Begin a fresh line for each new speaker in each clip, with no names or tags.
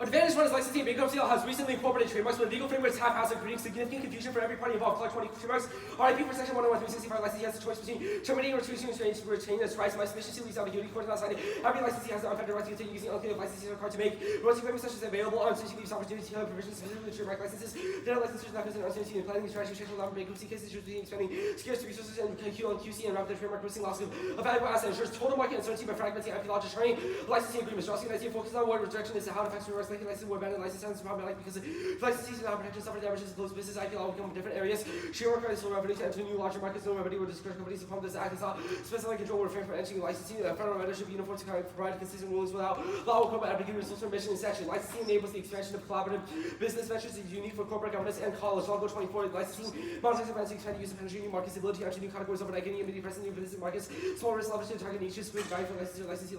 Advantage one is licensing and bankruptcy law has recently incorporated trademarks, but legal frameworks have creating significant confusion for every party involved. Collect 20 trademarks. RIP for section 101-365 licensee has the choice between terminating or choosing to retain its rights. My sufficiency leaves ambiguity. Court not signed. Every licensee has the unfettered right to continue using unclear licenses are required to make. Royalty payments such as available uncertainty leaves opportunity to have provisions specifically with trademark licenses. There are licensors not present uncertainty in planning the strategy of law for bankruptcy cases, between expending scarce resources and QC and rapid trademark processing losses of valuable assets ensures total market uncertainty by fragmenting IP law destroying licensing agreements. Stressing the idea focus on what rejection is and how it affects trademarks like license where abandoned license sounds problematic because licensees and protection suffer damages in closed business. IP law will come from different areas. Share work rights will revenue to enter new larger markets. No revenue will discourage companies upon this act is law. Specifying control will refrain from entering licensing. The federal matter should be uniform to provide consistent rulings without law will come by ambiguity results from mission and section. Licensing enables the expansion of collaborative business ventures is unique for corporate governance and college. Law 24 licensing monetizing advancing expand use of penetrating new markets ability to enter new categories of identity and present new business markets. Small risk leverage to target niches. Great value for licensing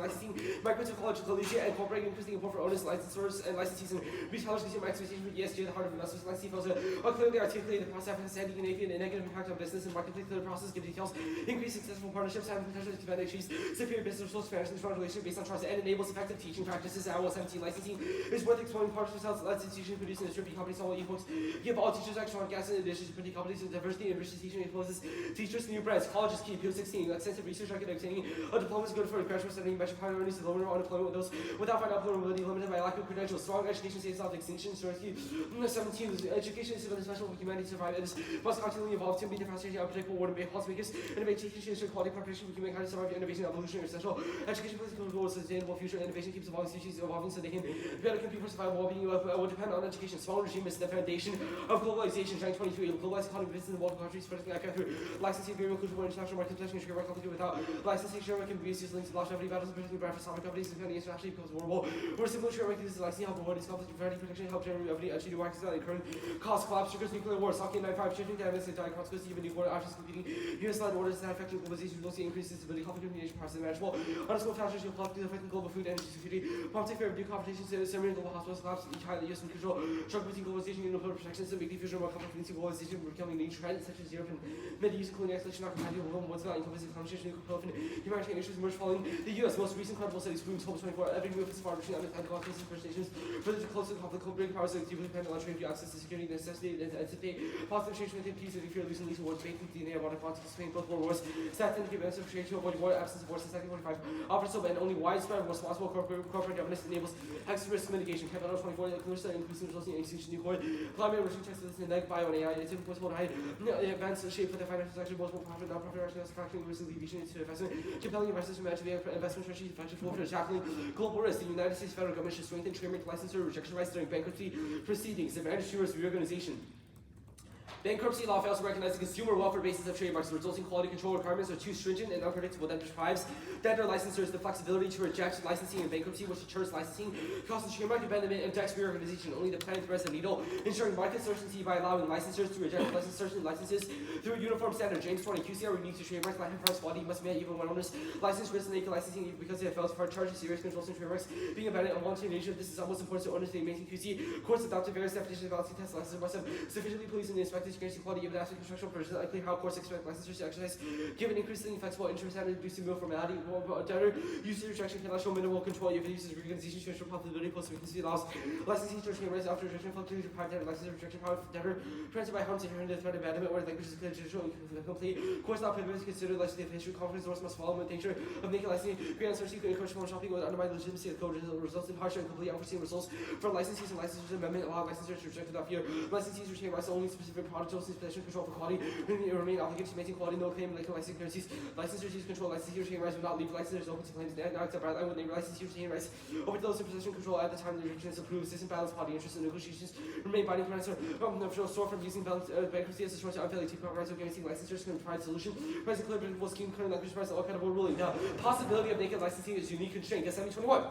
micro to college collegiate and corporate increasing import for owners, licensors and licensees and retailers consumer expectation for ESG at the heart of investors. Licensee fails to clearly articulate the process has had a negative impact on business and marketplace. Clear process give details. Increase successful partnerships having potential to defend achieve superior business results, management strong relationship based on trust and enables effective teaching practices. Hour 17 licensing is worth exploring partnerships helps institutions produce and distribute companies all ebooks. Give all teachers extra gas in addition to printing companies and diversity and enriches teaching exposes teachers to new brands. College is key. Appeal 16. Extensive research record obtaining a diploma is good for graduate studying measure priorities to lower unemployment with those without financial employability limited by lack of credentials. Strong education saves off extinction. 17 education is essential for humanity to survive. It must constantly evolve to meet the fast changing unpredictable world and policymakers. Innovation ensures quality preparation for humankind to survive. Innovation and evolution are essential. Education plays a critical role in sustainable future. Innovation keeps evolving species evolving so they can better compete for survival. Well-being will depend on education. Small regime is the foundation of globalization. Trying 23 globalized economy business in multiple countries spreading out through licensing agreement inclusion for international market protection and trademark company without licensing trademark can be used linked to longevity battles and particularly brand for sovereign companies and internationally becomes vulnerable. Where simple trademark uses licensing help avoid these conflicts preventing protection help generate revenue actually do markets that incurring cost collapse triggers nuclear war. Stalking 95 shifting damage and dire consequences even new border options competing US-led orders that affect globalization resulting in increased stability conflict communication parts of the manageable underscore fashion conflict affecting global food energy security prompting fair due competition to certain global hospitals collapse each highly US and control struggle between globalization and global protection and make diffusion more complex globalization becoming a new trend such as Europe and mid-use including isolation not compatible with what's not encompassing competition nuclear proliferation humanitarian issues emerge following the US most recent credible studies proves Hope 24 every move is far between undefined conflicts and First Nations further to close to the conflict co-bring powers that deeply depend on trade access to security necessity and anticipate positive change within peace and fear losing lead towards faith and DNA of modern conflicts Spain both world wars stats indicate benefits of trade to avoid war absence of war since 1945 offers so and only widespread responsible corporate governance enables hex risk mitigation capital 24 the clear study increasing resulting in extinction new court climate enriching checks this and bio and AI it's impossible to hide advanced shape for the financial sector both for profit non-profit rationale factoring risk alleviation into investment compelling investors to match the investment strategy effective for tackling global risk. The United States federal government should strengthen trademark licensor rejection rights during bankruptcy proceedings. Advantage reorganization. Bankruptcy law fails to recognize the consumer welfare basis of trademarks. The resulting quality control requirements are too stringent and unpredictable that deprives debtor licensors the flexibility to reject licensing in bankruptcy, which deters licensing, causes trademark abandonment, and protects reorganization. Only the plan threads the needle, ensuring market certainty by allowing licensors to reject licenses through a uniform standard. James 20 QCR unique to trademarks. Latin France quality must be met even when owners license risk naked licensing even because they have failed to charge serious controls in trademarks being abandoned and voluntary nature. This is almost important to owners to maintain QC. Courts adopted various definitions of balancing tests. Licensors must have sufficiently policed and inspected to guarantee quality of the construction provisions that unclear how courts expect licensors to exercise given increasingly flexible interest and reducing real formality. Debtor use rejection cannot show minimal control if it uses reorganization to ensure profitability plus vacancy allows licensing to rights after rejection fluctuating to private debtor licensor rejection power debtor prevented by harm to inherent threat of abandonment where language is clear judicial and complete. Courts not permitted to consider licensing of history confidence source must follow with danger of naked licensing. Great uncertainty could encourage phone shopping would undermine the legitimacy of the code results in harsh and complete unforeseen results for licensees and licensors amendment allow licensors to reject without fear. Licensees retain rights only specific product doses possession control for quality remain obligated to maintain quality, no claim, like licensing currencies. Licensors use control, licensee retain rights will not leave licensors open to claims and not accept right line with name licensee retain rights over those in possession control at the time the rejection is approved. System balance party interests and negotiations remain binding for answer. Store from using bankruptcy as a source to unfairly take proper rights of guaranteeing licensors can provide solution. Present clear predictable scheme current language price all kind of ruling. Now, possibility of naked licensing is unique constraint. Guess 21.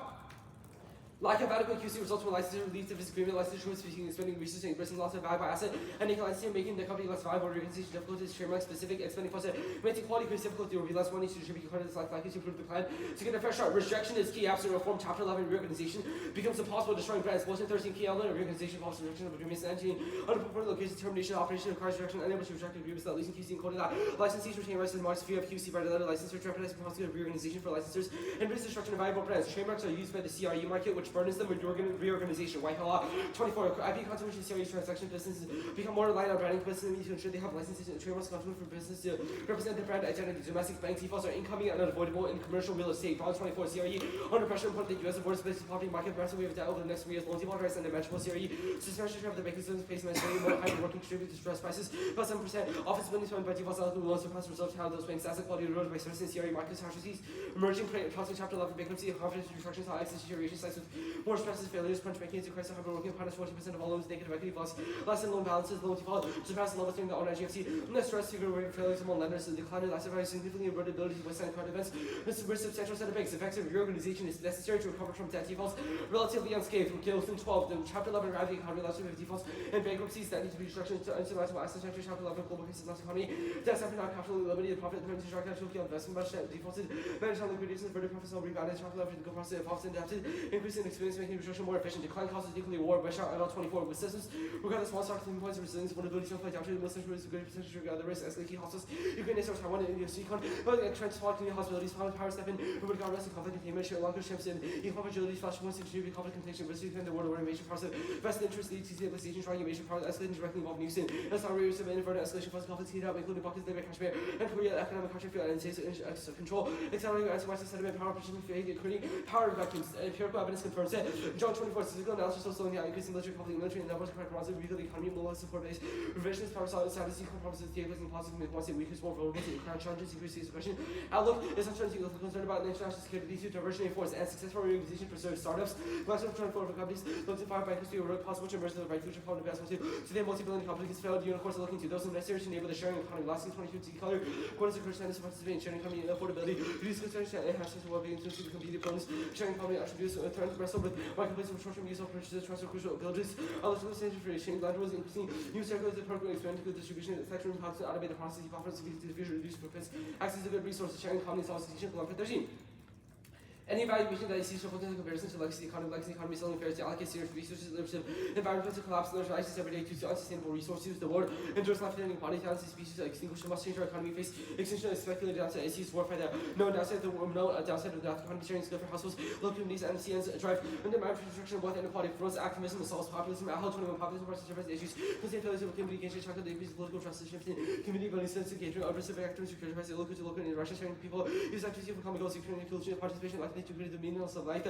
Lack of adequate QC results from licensure leads to disagreement, licensure choice between spending resources and increasing loss of value by asset, and naked licensing making the company less viable, organization difficulties, trademark specific, and spending costs, maintaining quality creates difficulty, there will be less money to distribute credits likely to improve the plan. To get a fair shot, rejection is key. Absent reform, chapter 11 reorganization becomes impossible, destroying brands. Motion 13 key element of reorganization involves rejection of agreements and 19 underperforming location termination operation requires rejection unable to reject agreements that leasing QC encoded that licensees retain rights to the marks fear of QC by the letter licensor jeopardizing possibility of reorganization for licensors and business destruction of valuable brands. Trademarks are used by the CRE market, which which burdens them with reorganization. White Law 24. IP contribution series transaction businesses become more reliant on branding businesses to ensure they have licenses and trademarks contributed for business to represent their brand identity. Domestic bank defaults are incoming and unavoidable in commercial real estate. Bond 24. CRE under pressure to put the U.S. awards business property market price we have debt over the next 3 years. Loan default rates and unmatchable CRE. Suspension of the banking system facing more high working contribute to stress prices. Plus 7%. Office buildings funded by defaults out of the loans surpass results how those banks asset quality eroded by servicing CRE market catastrophes. Emerging prospect chapter 11 bankruptcy, confidence restructurings, high access deterioration sites with more stresses, failures, punch banking into crisis, have been working upon 40% of all loans, negative equity loss, less than loan balances, loan default, surpass the level during the own IGFC, net stress, figure rate failures among lenders, the decline in asset value, significantly eroded ability to withstand credit events. This is where substantial set of banks. Effective reorganization is necessary to recover from debt defaults, relatively unscathed. From Within 12, the chapter 11 arrived the economy, lots of defaults and bankruptcies that need to be restructured to unsurmountable assets. Chapter 11 global crisis, loss economy, debts after not capital limited profit, the to capital investment budget defaulted, managed on liquidation, further profits will rebound, chapter 11 go process evolves and adapted, increasing experience, making restructuring more efficient, decline costs of equally war by shot at all 24 with systems, regardless small stock points of resilience, vulnerability, self-play, down to the most central risk, greater potential to regard the risk, escalate key hospitals, Ukraine, Israel, Taiwan, and UFC con, but entrenched small community hospitalities, power step in, who regard risk and conflict containment, share longer ships in, equal fragility, flashpoints, contribute conflict contention, risk defend the world order, major parts of best interest, lead to stabilization, trying major parts, escalating directly involved news in, that's how we submit inverted escalation, plus conflicts heated up, including pockets, Libya, Kashmir, and Korea, economic country field, and states of control, accelerating anti-Western sentiment, power position, creating power vacuums, empirical evidence confirms it. John 24, statistical analysis of slowing down, increasing military conflict, military and networks, correct rounds, weaker the economy, low support base, revisions, power solid, status, equal promises, deactivating positive, once weakness, more vulnerability, current challenges, increased suppression. Outlook is uncertainty, concerned about international security, due to diversionary force, and successful reorganization preserves startups. Glass of 24 for companies, looking to fire by history, or possible to emerge the right future problem investment to today multi-billion companies failed, unicorns are looking to those who necessary to enable the sharing economy, lasting 22 color, according to Christianity, participate in sharing economy and affordability, reduce concern and enhance social well-being to the competing opponents, sharing economy attributes, threaten to wrestle with marketplace of short-term use of purchases, transfer crucial abilities, eligible stage for exchange, land rules, increasing new circles, the program, expanding good distribution, effective how to automate the process, offers to the future, reduce footprints, access to good resources, sharing economy, solicitation, for 13. Any evaluation that is used for in comparison to legacy economy, selling fair to allocate serious resources, leadership, environmental collapse, and access every day to unsustainable resources. The world endures life-threatening body counts, species extinguished, must change our economy, face extinction, speculated downside, issues, warfare that no downside of the economy, sharing is good for households, local communities, and CNs drive undermined construction, wealth, inequality, froze activism, assaults, populism, how 21 populism, parts of issues, contain failures of community engagement, chocolate, increase political trust, shifting, community building, sense engagement, other civic activities, security, local to local interaction, sharing people, use activity for common goals, security, inclusion, participation, to create the meaning of life,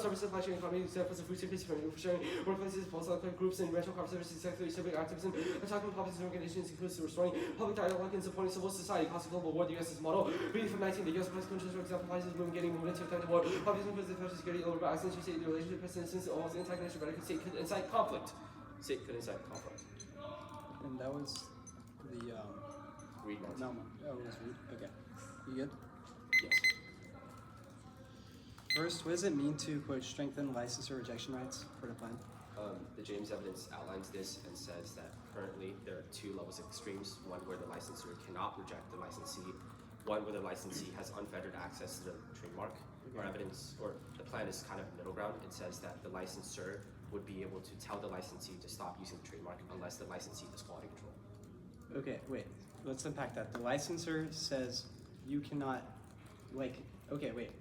service supply chain economy, examples of food safety for sharing, workplaces, postal groups, and rental car services, sector, civic activism, attacking policies and organizations, includes restoring public dialogue and supporting civil society, cost of global war, the U.S.'s model. Reading from 19, the U.S. Press countries, for example, policies moving, getting movement to attend the war, policies includes the social security, over accidents, state the relationship, presidents, almost antagonistic, radical state could incite conflict. State could incite conflict.
And that was the,
Read now.
No, that was read. Okay. You good?
Yes.
First, what does it mean to, quote, strengthen license or rejection rights for the plan?
The James evidence outlines this and says that currently there are two levels of extremes, one where the licensor cannot reject the licensee, one where the licensee has unfettered access to the trademark.
Okay.
Our evidence, or the plan is kind of middle ground. It says that the licensor would be able to tell the licensee to stop using the trademark unless the licensee does quality control.
Okay, wait. Let's unpack that. The licensor says you cannot, like, okay, wait.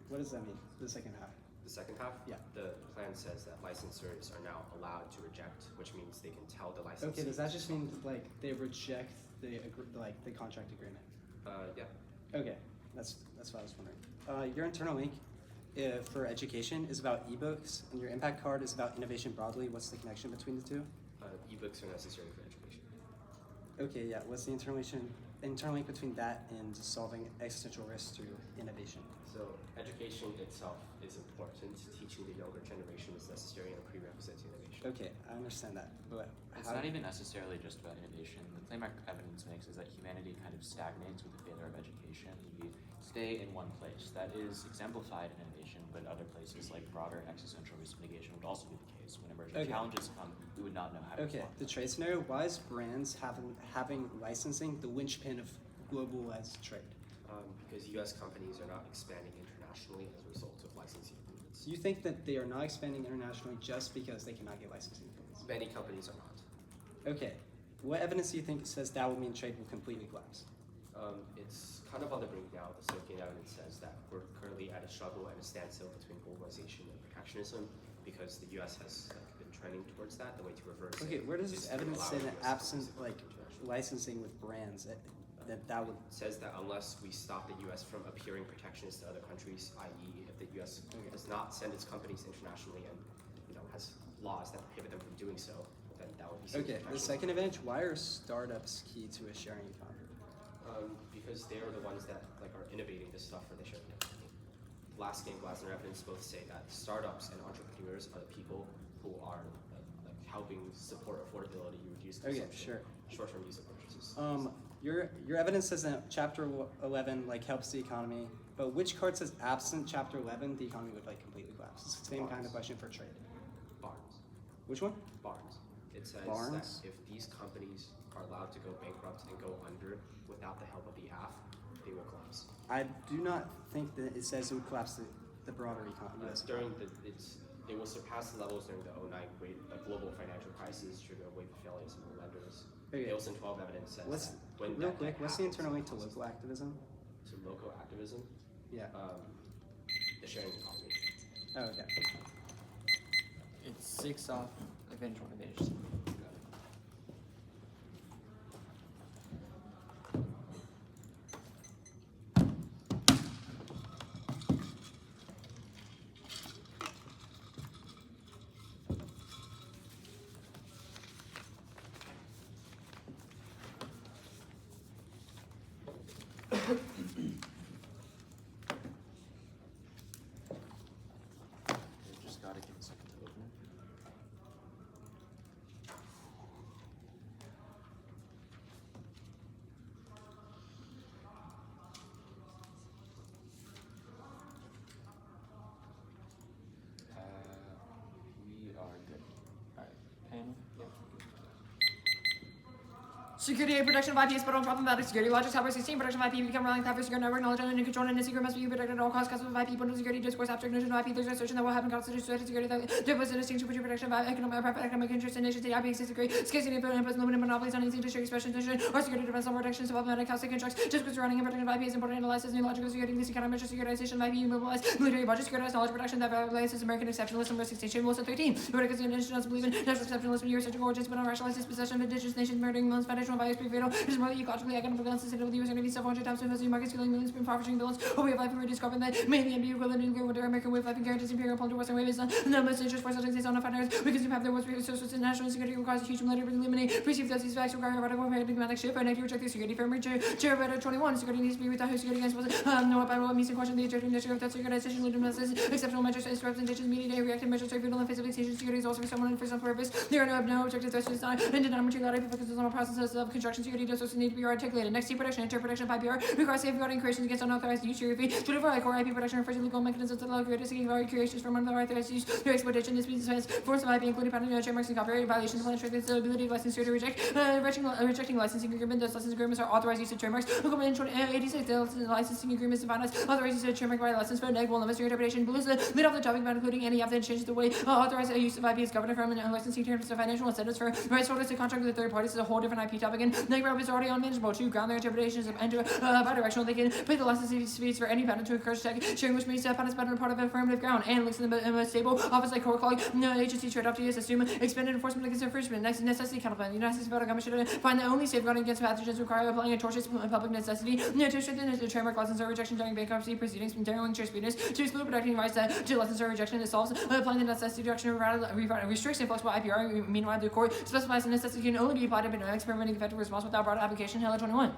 What does that mean, the second half?
The second half?
Yeah.
The plan says that licensors are now allowed to reject, which means they can tell the licensee.
Okay, does that just mean, like, they reject the contract agreement?
Yeah.
Okay, that's what I was wondering. Your internal link for education is about ebooks, and your impact card is about innovation broadly. What's the connection between the two?
Ebooks are necessary for education.
Okay, yeah. What's the interlink between that and solving existential risks through innovation?
So education itself is important. Teaching the younger generation is necessary and a prerequisite to innovation.
Okay, I understand that, but
it's not even necessarily just about innovation. The claim our evidence makes is that humanity kind of stagnates with the failure of education. We stay in one place. That is exemplified in innovation, but other places like broader existential risk mitigation would also be the case. When emerging challenges come, we would not know how to respond.
The trade scenario, why is brands having licensing the linchpin of globalized trade?
Because U.S. companies are not expanding internationally as a result of licensing agreements.
You think that they are not expanding internationally just because they cannot get licensing agreements?
Many companies are not.
Okay. What evidence do you think says that will mean trade will completely collapse?
It's kind of on the brink now. The Soaking evidence says that we're currently at a struggle and a standstill between globalization and protectionism because the U.S. has been trending towards that. The way to reverse it.
Okay, where does this
is to
evidence
allow
say that
US
absent
companies
like
to international-
licensing with brands that would?
It says that unless we stop the U.S. from appearing protectionist to other countries, i.e., if the U.S. does not send its companies internationally and has laws that prohibit them from doing so, then that would be seen as
Okay, the
protectionism.
second advantage. Why are startups key to a sharing economy?
Because they are the ones that are innovating this stuff for the sharing economy. Lasky and Glasner evidence both say that startups and entrepreneurs are the people who are helping support affordability, reduce consumption,
sure.
short-term use of purchases.
Your evidence says that Chapter 11 helps the economy, but which card says absent Chapter 11 the economy would completely collapse? It's the same kind of question for trade.
Barnes.
Which one?
Barnes. It says
Barnes?
that if these companies are allowed to go bankrupt and go under without the help of the AF, they will collapse.
I do not think that it says it would collapse the broader economy.
It will surpass the levels during the 2009 global financial crisis, trigger a wave of failures among lenders.
Okay.
Nielsen 12 evidence says that when
real
that
quick, what's the
happens,
internal link to local activism?
to local activism?
Yeah.
The sharing economy.
Oh, okay.
It's 6 off eventual advantages.
Just gotta give a second to open it. We are good.
Alright, panel.
Security and protection of IP is but on problematic security logic. Topic 16, protection of IP become reliant on secure network knowledge and control and secret must be protected at all costs. Custom of IP, bundle security, discourse, abstract notion of IP. There's an assertion that will happen constitutes security that there was a distinction between protection of economic interest and nation state IP exists agree. Scarcity of inputs, limited monopolies on industry expression, or security depends on protection of problematic house contracts. Discourse surrounding and protection of IP is important to analyze as new logical security, least economic measure, securitization of IP, mobilized military budget, securitized knowledge production that violates American exceptionalism, risk extinction, Wilson 13. Verticals and nations believe in national exceptionalism, year such origins, but unrationalized dispossession of indigenous nations, murdering millions, foundational values, prevail. It is more ecologically, economically unsustainable. The U.S. are going to be several hundred times investing in markets, killing millions, impoverishing billions. A way of life and reduced carbon that may be equivalent in with American way of life and guarantees imperial plunder Western way is done. The most interest for such things on the finance because you have their worst resources and national security requires a huge military eliminate. Perceive that these facts require a radical paradigmatic shift and if you reject the security framework, Chair 21, security needs to be without who security against no about what means to question the objective nature of that securitization, legitimacy, exceptional measures, representations, immediate reactive measures, tribunal and facilitation. Security is also for someone and for some purpose. There are no objectives that design and did not materiality focuses on the processes of construction. Security does also need to be articulated. Next, protection, interpretation of IPR requires safeguarding creations against unauthorized use. To deliver core IP protection refers to legal mechanisms that allow creators to safeguard creations from unauthorized use, their exploitation, disputes, forms of IP, including patent trademarks and copyright violations, land strength, the ability of licensure to rejecting licensing agreement. Those licensing agreements are authorized use of trademarks. In 86, the licensing agreements defined as authorized use of trademark by license for negligible limits to interpretation. Blues lead off the topic about including any of the changes the way authorized use of IP is governed from and licensing terms of financial incentives for rights holders to contract with third parties is a whole different IP topic. And Negro is already unmanageable to ground their interpretations of and bidirectional. They can pay the licensing fees for any patent to encourage tech sharing, which means patents patent are part of affirmative ground and links in the stable office like core clog agency trade off to use assume expanded enforcement against infringement. Next, necessity counterplan. The United States federal government should find that only safeguarding against pathogens require applying a tortious public necessity to strengthen the trademark license or rejection during bankruptcy proceedings from derailing trade speediness to exclude protecting rights that to license or rejection. It solves applying the necessity direction restricts inflexible IPR. Meanwhile, the court specifies the necessity can only be applied to experimenting effective response without broad application. Hella 21.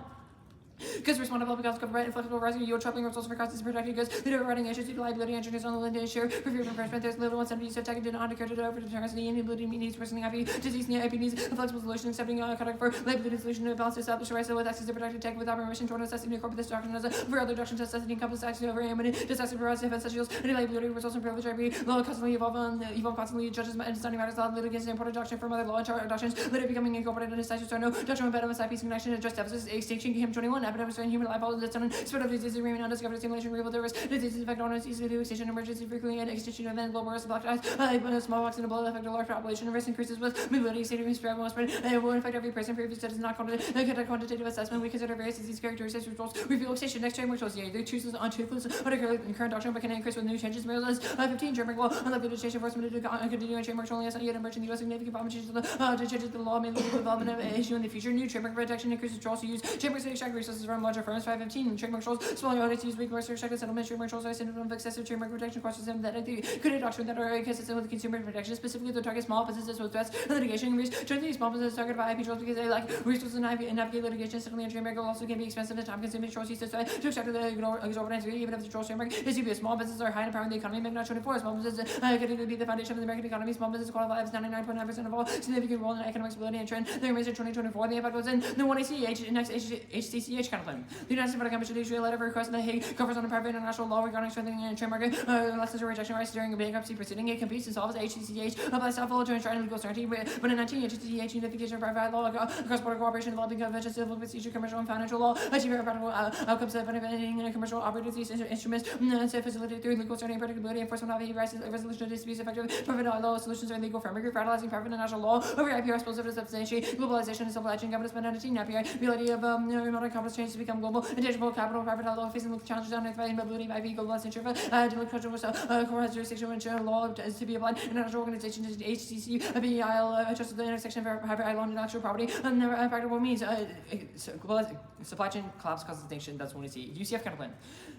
Because respond to public health covered right and flexible rising yield troubling results for costs protected goods. The overriding issues due to liability insurance on the lending share for fear of infringement. There's little incentive use of tech and did not occur to over deterrence the inability needs personally IP disease IP needs a flexible solution accepting conduct for liability solution to balance establish rights with access to protected tech without permission toward necessity to incorporate this doctrine as a for other doctrines necessity encompass access over amity decisive provides defense essentials any liability results in privilege IP law constantly evolve constantly judges and deciding matters law litigants imported doctrine from other law and doctrines later becoming incorporated into statutes or no doctrinal impediments IP's connection address deficits extinction him 21. and epidemics in human life, all the sudden spread of disease, remaining undiscovered stimulation, real there was diseases affect on disease, extinction, emergency, frequently and extinction event, global risk, black eyes, smallpox, and Ebola affect a large population, risk increases with mobility, state spread, will spread, and will affect every person. Previous studies not quantitative assessment. We consider various disease characteristics, results, review extinction, next trademark shows they chooses on truthfulness under current doctrine, but can increase with new changes. 15 trademark law, unlikely to change enforcement to continue and trademark only as not yet emerging the U.S. significant problem changes to the law may lead to the development of an issue in the future. New trademark protection increases controls to use trademarks to extract resources from larger firms. 515 trademark controls swelling audits use recourse to extract the settlement. Trademark controls are symptom of excessive trademark protection costs that could doctrine that are consistent with consumer protection, specifically to target small businesses with threats and litigation risk. These small businesses targeted by IP controls because they lack resources and navigate litigation. Secondly, a trademark will also can be expensive and time-consuming. Controls used to extract the exorbitant degree, even if the control trademark is to be a small businesses are high in power in the economy. Make not 24. Small businesses could be the foundation of the American economy. Small businesses qualify as 99.9% of all significant role in economic stability and trend. They remains in 2024. The impact was in the 1ACH next HCCH Counterplan. The United States Federal Commission issued a letter of request in the Hague covers on a private international law regarding strengthening and trademark lessons of rejection rights during a bankruptcy proceeding. It competes to solve as HCCH applies self-follow to enshrine legal certainty. But in 19 HCCH unification of private law, cross-border cooperation, developing conventions, civil procedure, commercial and financial law, achieving practical outcomes of benefiting commercial opportunities, instruments, facilitated through legal certainty, predictability, enforcement of IP rights, resolution of disputes, effective private law solutions are legal framework, revitalizing private and national law over IP rights, of substantiate globalization and supply chain governance, but 19 ability of remote and complex changes to become global, intangible capital, private law facing legal challenges on mobility, IP, globalization, development, core jurisdiction, which law is to be applied, international organizations, HCC, BIL, just the intersection of private law and intellectual property, and practical means, supply chain collapse causes extinction. That's what we see. UCF Counterplan.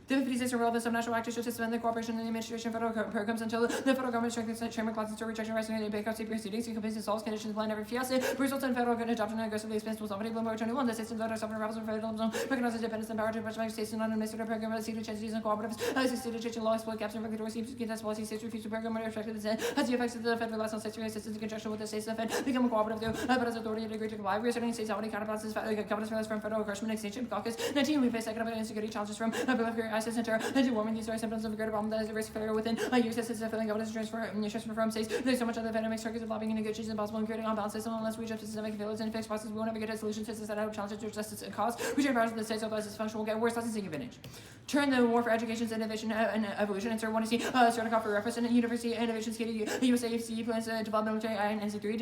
The 56 relevance of national actors to suspend the cooperation and the administration of federal programs until the federal government strengthens the trademark classes to rejection rights and bankruptcy proceedings. It completes and solves conditions plan every fiasco. Results in federal adoption and aggressively expense will solve Bloomberg 21. The systems that are sovereign rivals of federalism recognizes independence and power to push back states and non-administrative program of secret entities and cooperatives. Succeeded change law, exploit gaps and regulatory schemes against policy states refuse to program or restricted the has the effects of the federal license sector assistance in conjunction with the states of the Fed become a cooperative through but as authority to agree to comply. Reasserting states already counterbalances covenants from federal encouragement extinction caucus. 19. We face economic insecurity challenges from proliferate ISIS and terror. Warming these are symptoms of a greater problem that is a risk failure within years as fulfilling governance transfer from states. There's so much other pandemic targets of lobbying and negotiations impossible and creating unbalanced system unless we adjust to systemic failures and fixed processes. We won't ever get a solution to set out challenges to justice and cause. We should powers of the states, otherwise this function will get worse licensing advantage. Turn the war for education's innovation and evolution. Insert 1AC Certificate for reference and University Innovations USAFC plans to develop military and NC3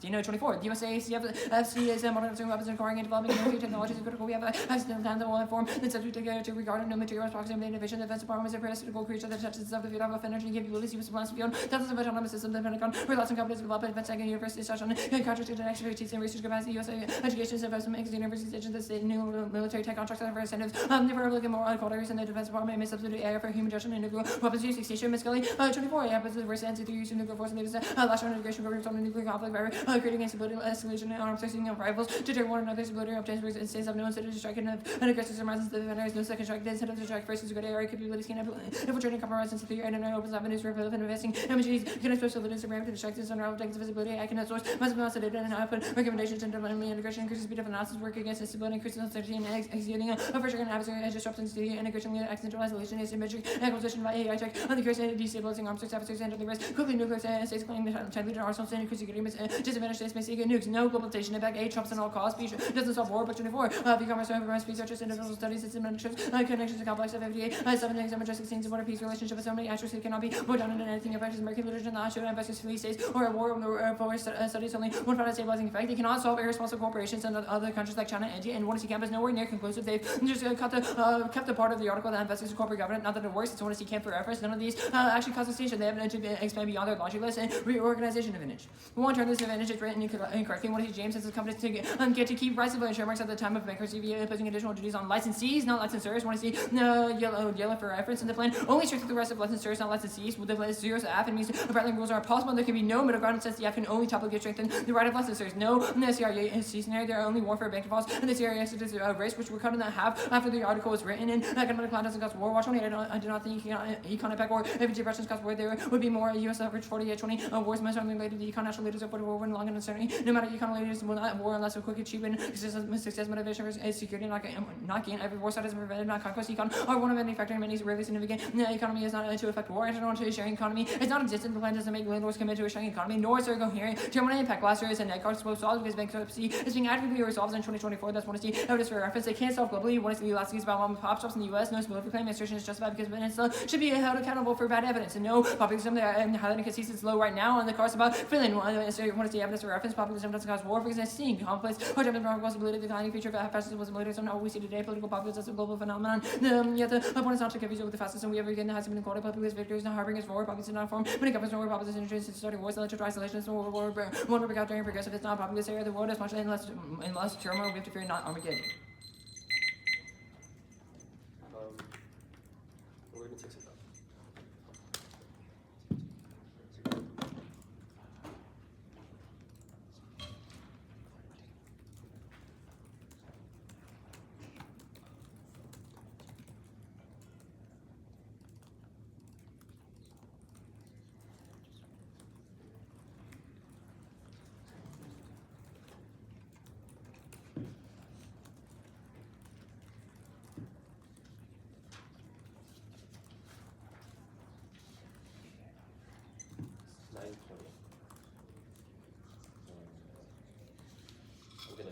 Dino 24. The USAFC is modernizing weapons and acquiring and developing military technologies is critical. We have accident plans that will inform the subject to regard no materials proximity the innovation. The Defense Department is a parasitical creature that touches the field of energy capabilities. Use plans beyond thousands of autonomous systems. The Pentagon relies on companies to develop defense and university session and contracted expertise and research capacity. USA education investment makes the universities agents the state new military tech contracts and incentives. Never looking more qualities in the Defense Department may substitute AI for human judgment and nuclear weapons use. Extinction Miscalculation 24. Yeah, but the reverse NC3 use of nuclear force and last round integration programs on the nuclear conflict by creating instability, escalation, and arms placing of rivals to turn one another's ability to obtain and states of no incentive to strike and aggressive surmises the defender has no second strike. The incentive to strike first is good area capabilities can infiltrating compromise into the and opens avenues for relevant investing. MGs can expose civilians to to distractions and unravel technical visibility. I can source must be massive data and output recommendations and development integration increases speed of analysis work against instability increases uncertainty and executing a pressure and adversary disruptions to the integration accidental isolation asymmetric acquisition by AI tech on the curse and destabilizing arms adversaries and the risk quickly nuclear states claiming to lead arsenals and increasing agreements disadvantage states may see good nukes no globalization impact A trumps and all cause B doesn't solve war but 24 e-commerce researchers individual studies system connections to complex of FDA 7 things of majestic scenes of water peace relationship with so many actors who cannot be more dominant than anything affects American literature and the show investors police states or a war or studies only one found a stabilizing effect. They cannot solve irresponsible corporations and other countries like China and India and one camp is nowhere near conclusive. They've just kept the part of the article that investigates corporate governance. Not that it works, it's one camp for reference. None of these actually cause extinction. They have to expand beyond their laundry list and reorganization advantage. We won't turn this advantage is written incorrectly. One of these James says his companies to keep rights of trademarks at the time of bankruptcy via imposing additional duties on licensees, not licensors. Want to see yellow for reference in the plan. Only strictly the rest of licensors, not licensees. With the plan 0 to F, it means apparently rules are possible. There can be no middle ground since the F can only topically strengthen the right of licensors. No CRA scenario. There are only warfare bank defaults and the CRA is race which were cut in half after the article was written. And economic plan doesn't cause war. Watch only. I do not think econ impact war. If depressions cause war, there would be more U.S. average 40-20 wars most certainly related to econ national leaders of war when long and uncertainty. No matter econ leaders will not war unless a quick achievement success motivation is security not gain. Every war side is prevented not conquest. Econ are one of many factors many rarely significant. The economy is not to affect war. Internal to a sharing economy is not existent. The plan doesn't make landlords commit to a sharing economy, nor is there coherent terminal impact. Last year is a net card slope solved because bankruptcy is being actively resolved in 2024. 44. That's 1 evidence for reference. They can't solve globally. 1 the last case about mom and pop shops in the U.S. No smoother claim assertion is justified because Peninsula should be held accountable for bad evidence. And no populism and highlighting conceits is low right now. And the cars about Finland. 1 the evidence for reference. Populism doesn't cause war because it's seeing complex or the possibility of the declining future of fascism was military. So now we see today political populism as a global phenomenon. Yet the point is not to confuse it with the fascism we ever get. Has been quoted populist victories and harboring is war. Populism is not formed. When it comes to war, populism is interested in starting wars, electric isolations, war, one break out during progressive. It's not populist area of the world as much unless turmoil. We have to fear not Armageddon.
We're gonna take some time. I'm gonna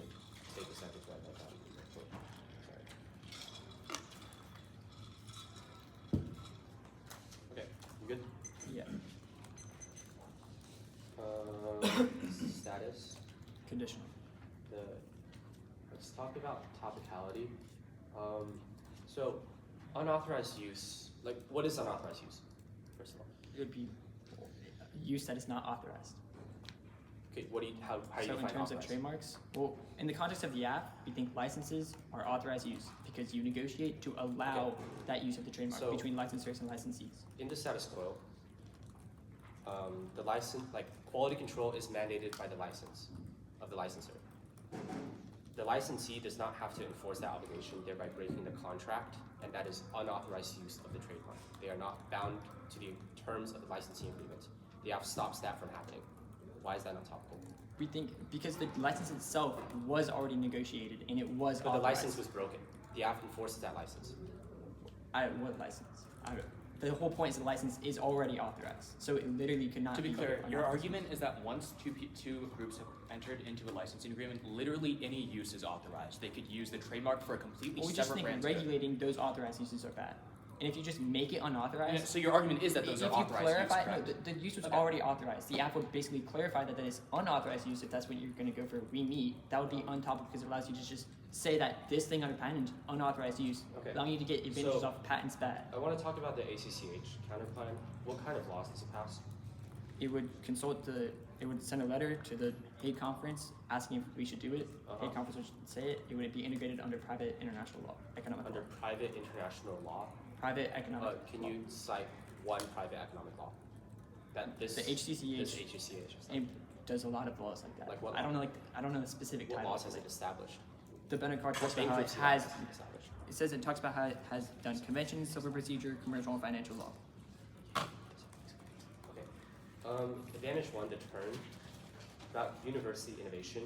take a second to write that down. Sorry. Okay, you good?
Yeah.
Status.
Conditional.
Let's talk about topicality. So, unauthorized use. Like, what is unauthorized use? First of all.
It would be use that is not authorized.
Okay, what do you how do
So
you
in
define
terms of
authorized?
trademarks, well, in the context of the app, we think licenses are authorized use because you negotiate to allow that use of the trademark
So-
between licensors and licensees.
In the status quo, the license, like quality control, is mandated by the license of the licensor. The licensee does not have to enforce that obligation, thereby breaking the contract, and that is unauthorized use of the trademark. They are not bound to the terms of the licensing agreement. The app stops that from happening. Why is that not topical?
We think because the license itself was already negotiated and it was
But the
authorized.
license was broken. The app enforces that license.
What license? The whole point is the license is already authorized, so it literally could not
To be
be
clear,
covered
your
under-
argument is that once two groups have entered into a licensing agreement, literally any use is authorized. They could use the trademark for a completely
Well, we just
separate
think
brand. scope.
regulating those authorized uses are bad. And if you just make it unauthorized,
Yeah, so your argument is that those
if
are
you
authorized
clarify,
use,
no,
correct?
the use was
Okay.
already authorized. The app would basically clarify that is unauthorized use if that's what you're going to go for. We meet that would be untopical because it allows you to just say that this thing under patent is unauthorized use,
Okay.
allowing you to get advantages
So-
off patents bad.
I want to talk about the ACCH counterplan. What kind of laws does it pass?
It would it would send a letter to the Hague Conference asking if we should do it. Hague Conference would say it. It would be integrated under private international law, economic
Under
law.
private international law?
Private economic
Can
law.
you cite one private economic law? That this
The HCCH
This HCCH. is
It does a lot of laws like that.
Like what
I don't know the specific
What
title.
laws has it established?
The Bennett card talks
What
about how it
bankruptcy laws
has.
has it established?
It says it talks about how it has done conventions, civil procedure, commercial, and financial law.
Okay. Advantage one, the turn. About university innovation.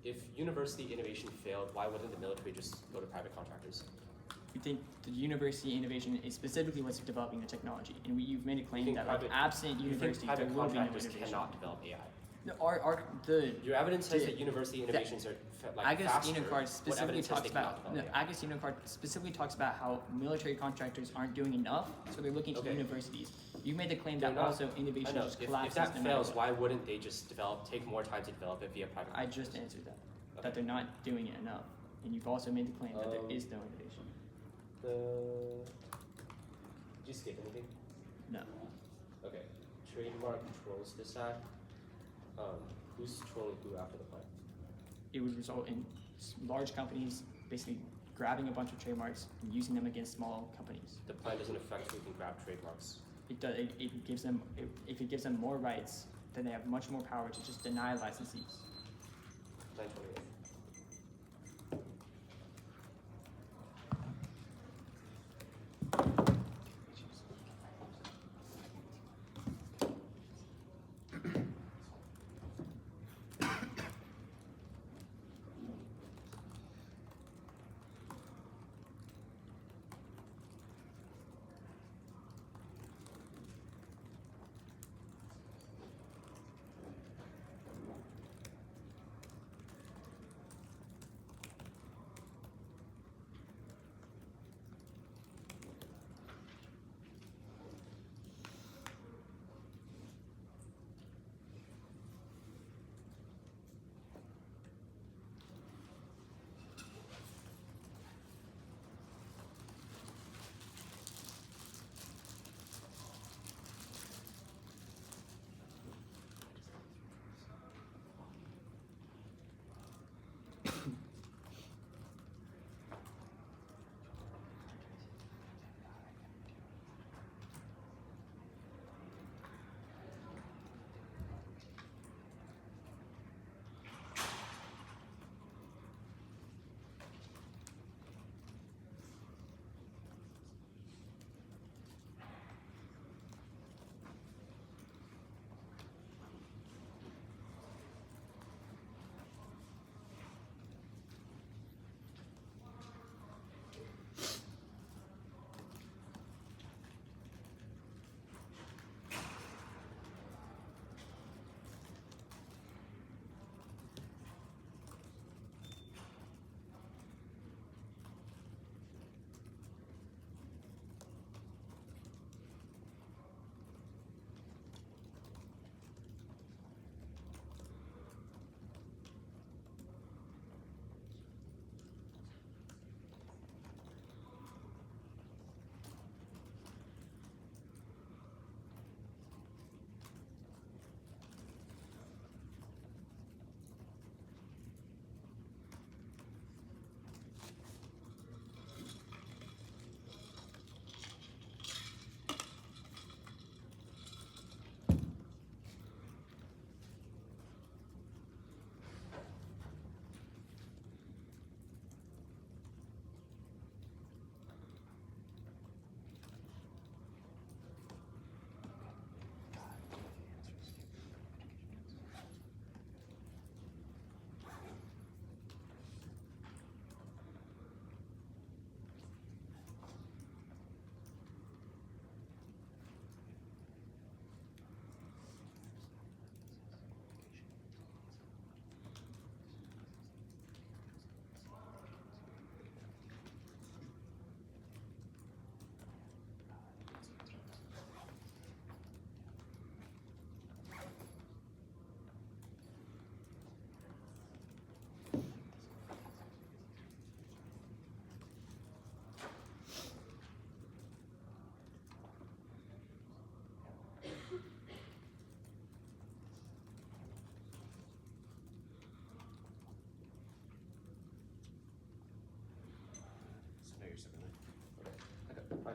If university innovation failed, why wouldn't the military just go to private contractors?
We think the university innovation is specifically what's developing the technology, and you've made a claim
think
that like
private-
absent
You think
universities there
private
will be no
contractors
innovation.
cannot develop AI?
No,
Your evidence says
the-
that university innovations are like
Agostino
faster.
card
What
specifically
evidence says
talks
they
about
cannot develop AI?
Agostino card specifically talks about how military contractors aren't doing enough, so they're looking to
Okay.
universities. You made the claim
They're
that
not-
also
I
innovation
know.
just
If
collapses.
that
no matter
fails,
what.
why wouldn't they just take more time to develop it via private
I
contractors?
just answered that.
Okay.
That they're not doing it enough, and you've also made the claim that there is no innovation.
Did you skip anything?
No.
Okay. Trademark controls this act. Who's trolling who after the plan?
It would result in large companies basically grabbing a bunch of trademarks and using them against small companies.
The plan doesn't affect who can grab trademarks.
It does. It gives them. If it gives them more rights, then they have much more power to just deny licensees.
928.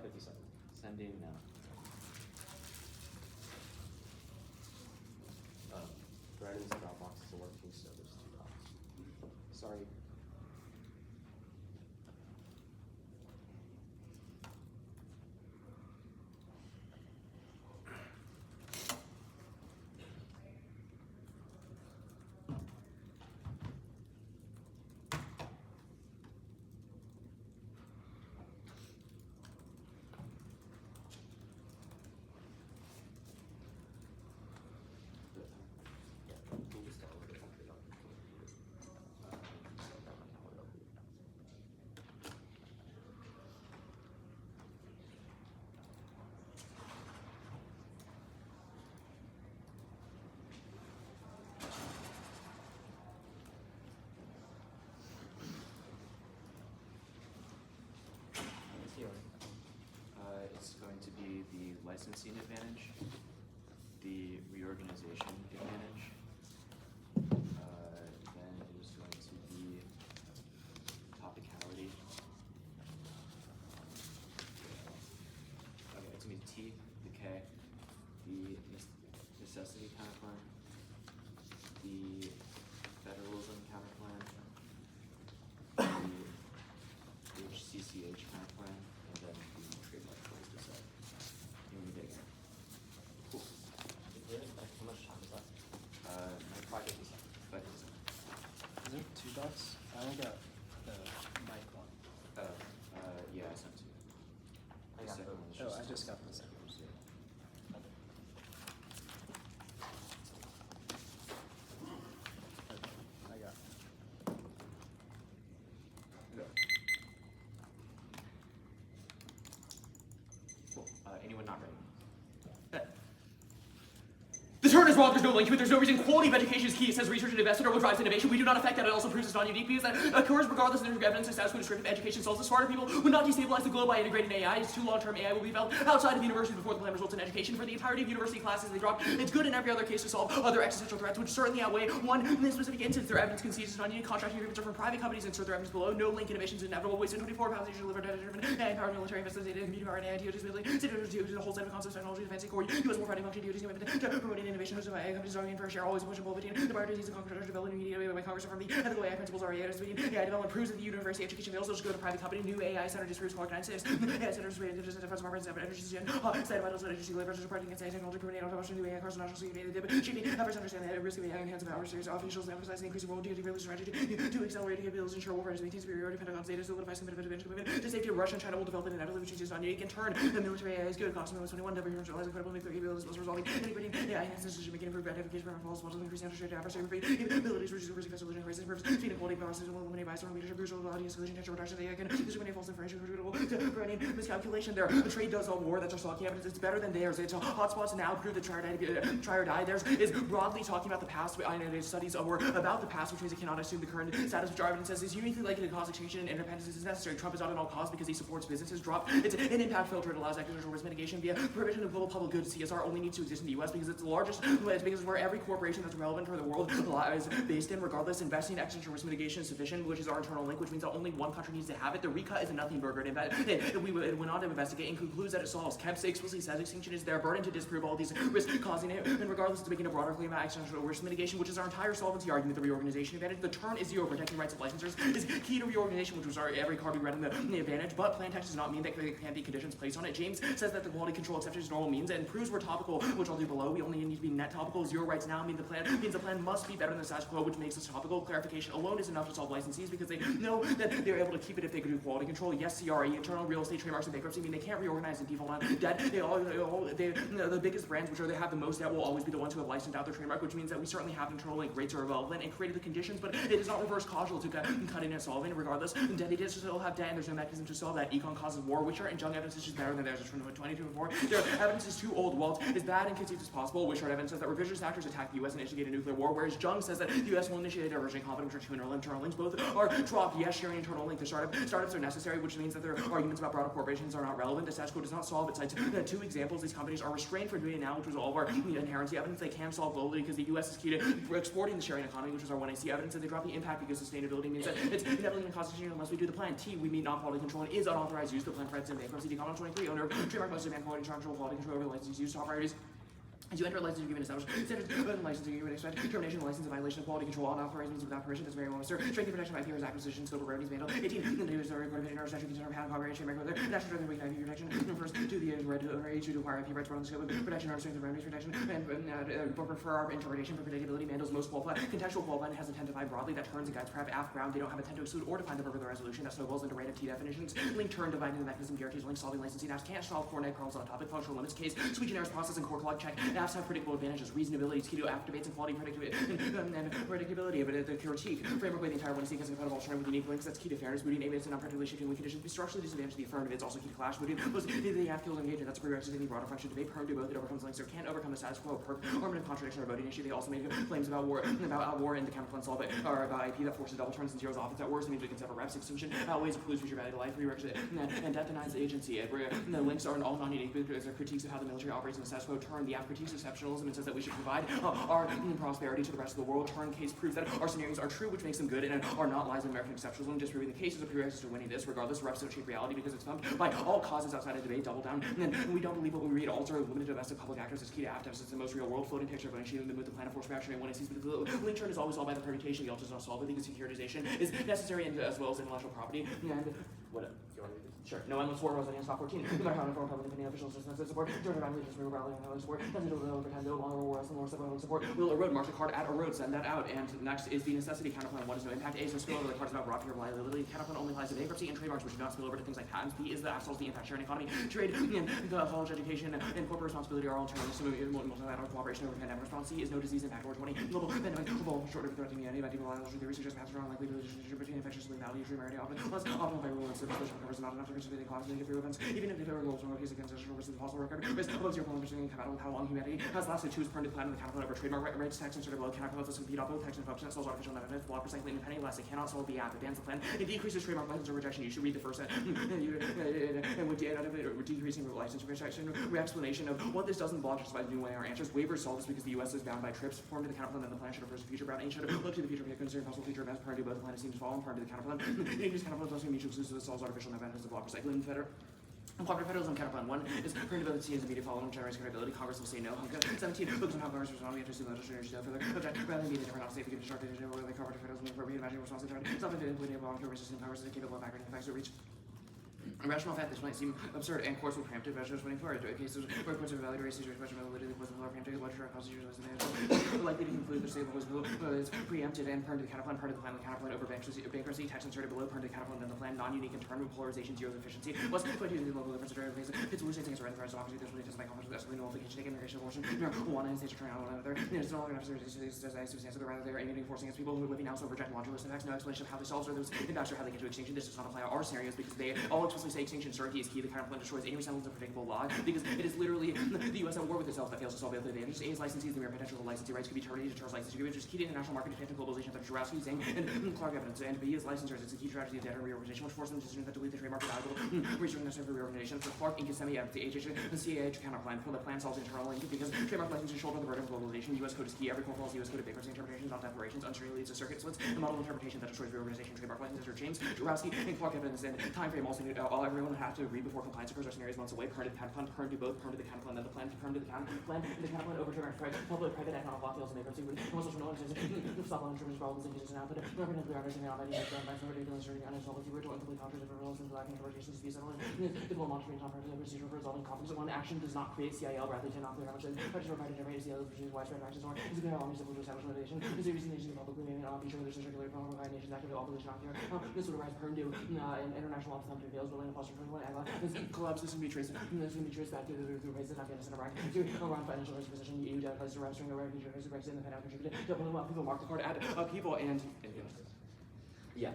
57.
Sending no.
Brandon's Dropbox isn't working, so there's 2 dots. Sorry.
It's going to be the licensing advantage, the reorganization advantage, then it is going to be topicality. Okay, it's going to be T, the K, the necessity counterplan, the federalism counterplan, the HCCH counterplan, and then the trademark claims to set. You want me to dig in? Cool.
How much time is left?
Like 5 days. 5 days.
Is there 2 dots? I only got the mic one.
Yeah, I sent 2.
I
The
got
second
both.
one is
Oh,
just
I just got the second one. Okay, I got it.
Cool. Anyone not ready?
The turn is wrong, there's no link to it, there's no reason. Quality of education is key. It says research and investment are what drives innovation. We do not affect that. It also proves it's non-unique because that occurs regardless of the evidence and status quo descriptive education solves the smarter people would not destabilize the globe by integrating AI. It's too long-term. AI will be developed outside of university before the plan results in education. For the entirety of university classes they drop, it's good in every other case to solve other existential threats, which certainly outweigh one in this specific instance. Their evidence concedes it's non-unique. Contracting agreements are from private companies. Insert their evidence below. No link. Innovations inevitable. Waste 24 pounds each delivered data-driven. AI-powered military investments, data, computing power, and AI, disability. To the whole set of concepts, technology, defense, core, U.S. warfighting function, DoD's promoting innovation, AI companies arguing for a share, always pushing between the priorities of Congress developing media by Congress from the ethical AI principles are AI development proves that the university education fails. They'll just go to private company. New AI center disproves Clark 96. AI centers rated as defense departments and energy state vitals and energy labor supporting and technology promoting automation, new AI cars, national security, shaping efforts understand the risk of AI enhanced power series officials emphasizing increasing world geopolitical strategy to accelerate capabilities, ensure warfare, maintain superiority, Pentagon's data solidifies competitive advantage commitment to safety of Russia and China will develop it inevitably, which is non-unique. In turn, the military AI is good. Cost of 21 realizing credible nuclear capabilities was resolving integrating AI enhances decision making, improved identification for false models, increasing understanding adversary capabilities, reducing risk of resolution, crisis, improves speed and quality of power system, eliminate bias, leadership, brutal audience, collision, texture reduction, AI can discriminate false information, critical to preventing miscalculation. There, the trade does all war. That's our stalking evidence. It's better than theirs. It's hotspots now prove that try or die. Theirs is broadly talking about the past. I know studies were about the past, which means it cannot assume the current status, which our evidence says is uniquely likely to cause extinction and independence is necessary. Trump is not at all cause because he supports businesses drop. It's an impact filter. It allows accidental risk mitigation via prohibition of global public goods. CSR only needs to exist in the U.S. because it's the largest. It's because where every corporation that's relevant for the world is based in. Regardless, investing in accidental risk mitigation is sufficient, which is our internal link, which means that only one country needs to have it. The recut is a nothing burger. We went on to investigate and concludes that it solves. Kemp explicitly says extinction is their burden to disprove all these risks causing it, and regardless, it's making a broader claim about accidental risk mitigation, which is our entire solvency argument. The reorganization advantage. The turn is zero. Protecting rights of licensors is key to reorganization, which was every card we read in the advantage. But plain text does not mean that there can't be conditions placed on it. James says that the quality control exception is normal means and proves we're topical, which I'll do below. We only need to be net topical. Zero rights now means the plan must be better than the status quo, which makes us topical. Clarification alone is enough to solve licensees because they know that they're able to keep it if they can do quality control. Yes, CRE, internal real estate trademarks and bankruptcy mean they can't reorganize and default on debt. The biggest brands, which are they have the most debt, will always be the ones who have licensed out their trademark, which means that we certainly have internal link rates are relevant and created the conditions, but it is not reverse causal to cutting and solving. Regardless, entities still have debt and there's no mechanism to solve that. Econ causes war, which our injunct evidence is just better than theirs. It's from 22 and 4. Their evidence is too old. While it's as bad and conceived as possible, which our
Evans says that revisionist actors attack the U.S. and instigate a nuclear war, whereas Jung says that the U.S. will initiate a diverging conflict between internal links. Both are dropped. Yes, sharing internal link. The startups are necessary, which means that their arguments about broader corporations are not relevant. The status quo does not solve. It cites two examples. These companies are restrained from doing it now, which was all of our inherency evidence. They can solve globally because the U.S. is key to exporting the sharing economy, which is our 1AC evidence, and they drop the impact because sustainability means that it's inevitably going to cause change unless we do the plan. T, we meet non-quality control and is unauthorized use. The plan threats in bankruptcy. Decommon 23, owner of trademark most demand quality control, quality control over license use, top priorities. As you enter a licensing agreement, establish standards of licensing agreement, expect termination of license, violation of quality control, unauthorized means without permission. That's very well, sir. Strength and protection of IP acquisition, scope of rarities, mandal. 18. The Davis Court of International Statute, the patent, copyright, trademark, national strength and IP protection. First, to the right to owner age to acquire IP rights, the scope of protection, strength and remedies protection, and for our interpretation for predictability, mandals most qualified. Contextual qualified has intent to define broadly. That turns and guides prep aft ground. They don't have intent to exclude or define the purpose of the resolution. That snowballs into random T definitions. Link turn dividing the mechanism guarantees link solving licensing apps can't solve core net problems on a topic functional limits case. Sui generis process and core clock check. Apps have predictable advantages. Reasonability is key to app debates and quality and predictability. But the critique framework with the entire one sequence and compatible alternative with unique links. That's key to fairness. Booting evidence and unpredictability shifting weak conditions. Be structurally disadvantaged to the affirmative. It's also key to clash. Booting was the half killed engagement. That's a prerequisite in the broader function debate. Prone to both. It overcomes links or can't overcome the status quo. Permanent contradiction or voting issue. They also made claims about war and the Counterplan solve it or about IP that forces double turns and zeros off. It's at worst. It means we can sever reps. Extinction outweighs includes future value to life. Prerequisite and death denies the agency. The links are all non-unique because they're critiques of how the military operates in the status quo. Turn the app critiques exceptionalism and says that we should provide our prosperity to the rest of the world. Turn case proves that our scenarios are true, which makes them good, and are not lies in American exceptionalism. Disproving the case is a prerequisite to winning this. Regardless, reps don't shape reality because it's thumped by all causes outside of debate. Double down. And we don't believe what we read. Alter limited domestic public actors is key to apt. It's the most real world floating picture of an issue with the plan of force reaction and one sees. But the link turn is always solved by the permutation. The alter does not solve it because securitization is necessary as well as intellectual property. And what? Sure. No endless war was against Stop 14. No matter how informed public opinion officials just support. During the just rallying and support. Doesn't do no pretend no longer war and more support. Will erode. Mark the card at erode. Send that out. And next is the necessity counterplan. What is no impact? A is no spill over. The card is about broad liability. Counterplan only applies to bankruptcy and trademarks, which do not spill over to things like patents. B is the absolves the impact sharing economy. Trade and the college education and corporate responsibility are all alternatives to multilateral cooperation over pandemic response. C is no disease impact or 20. Global pandemic global short of threatening humanity by people the research has passed around likely relationship between infectious lethality and treatment often plus optimal by rule and social covers not enough to consider the cause of negative events. Even if there are goals from a case of constitutional risk of the possible record, risk above 0.1% compatible with how long humanity has lasted. Choose permanent plan with the counterplan over trademark rights, tax and sort of below counterplan plus compete off both tax and function that solves artificial benefits, block recycling and penny less. It cannot solve the app. It bans the plan. It decreases trademark license or rejection. You should read the first sentence. And with decreasing license rejection, re-explanation of what this doesn't block just by new way our answers. Waivers solve this because the U.S. is bound by trips. Formed to the counterplan, then the plan should reverse the future. Brown should look to the future, consider possible future events. Prior to both the plan seems to fall. Prior to the counterplan, increased counterplan plus mutual exclusive that solves artificial benefits of block recycling. Cooperative Federalism Counterplan 1 is Predictability as immediate following generates credibility. Congress will say no. 17 focus on how Congress responds. We have to assume legislators to further object rather than be the different not safe to give constructive decision where the Cooperative Federalism is appropriate. Imagine response to self-inflicted with a voluntary resistance. Congress is capable of acting effects to reach. A rational fact, this might seem absurd, and courts will preempt it. Measures 24 cases where courts have evaluated races, question validity, the courts will preempt it. Larger constitutional likely to conclude the state was preempted and part of the counterplan, part of the plan, the counterplan over bankruptcy, tax inserted below, part of the counterplan, then the plan, non-unique in term, polarization, zero efficiency. Was put to the local difference of various it's losing things around the rest of opposite. This really doesn't make conflict with escalating nullification, immigration, abortion, one and states are turning on another. It's no longer necessary to substantial, but rather they're aiming at enforcing against people who are living now, so reject modulus impacts. No explanation of how they solve or those impacts or how they get to extinction. This does not apply to our scenarios because they all explicitly say extinction certainty is key. The counterplan destroys any resemblance of predictable law because it is literally the U.S. at war with itself that fails to solve the advantages. A is licensees, the mere potential of licensee rights could be terminated to charge licensee agreements, which is key to international market defense and globalization. That's Jurowski, Zhang, and Clark evidence. And B is licensors. It's a key strategy of data reorganization, which forces them decisions that delete the trademark valuable research necessary for reorganization. For Clark, Inkasemi, the HH, and CAH counterplan. For the plan solves internal link because trademark licensing shoulder the burden of globalization. U.S. code is key. Every court follows U.S. code of bankruptcy interpretations, not declarations. Uncertainty leads to circuit splits. The model interpretation that destroys reorganization. Trademark licenses are James, Jurowski, and Clark evidence. And timeframe also all everyone would have to agree before compliance occurs. Our scenarios months away. Permanent counterplan, perm to both, perm to the counterplan, then the plan, perm to the counterplan, the counterplan over trademark public, private, economic law fails in bankruptcy. Most social knowledge is stop on insurance problems and cases and output. Representative understanding on ideas from banks over dealing serving uninsolvency, virtual incomplete contracts of rules and black interpretations to be settled. Difficult monitoring comprehensive procedure for resolving conflicts. One action does not create CIL, rather than not clear how much purchase or private generate CIL produces widespread practice or is it how long is able to establish litigation. Is there reason nations publicly may not be sure there's a circular from provide nations active opposition not here. This would arise perm due in international law to fails, but in foster 21 ag this collapse this can be traced back to the races Afghanistan Iraq to around financial risk position EU debt place to registering the refuge risk in the pandemic contributed to well people mark the card add people and
Yeah.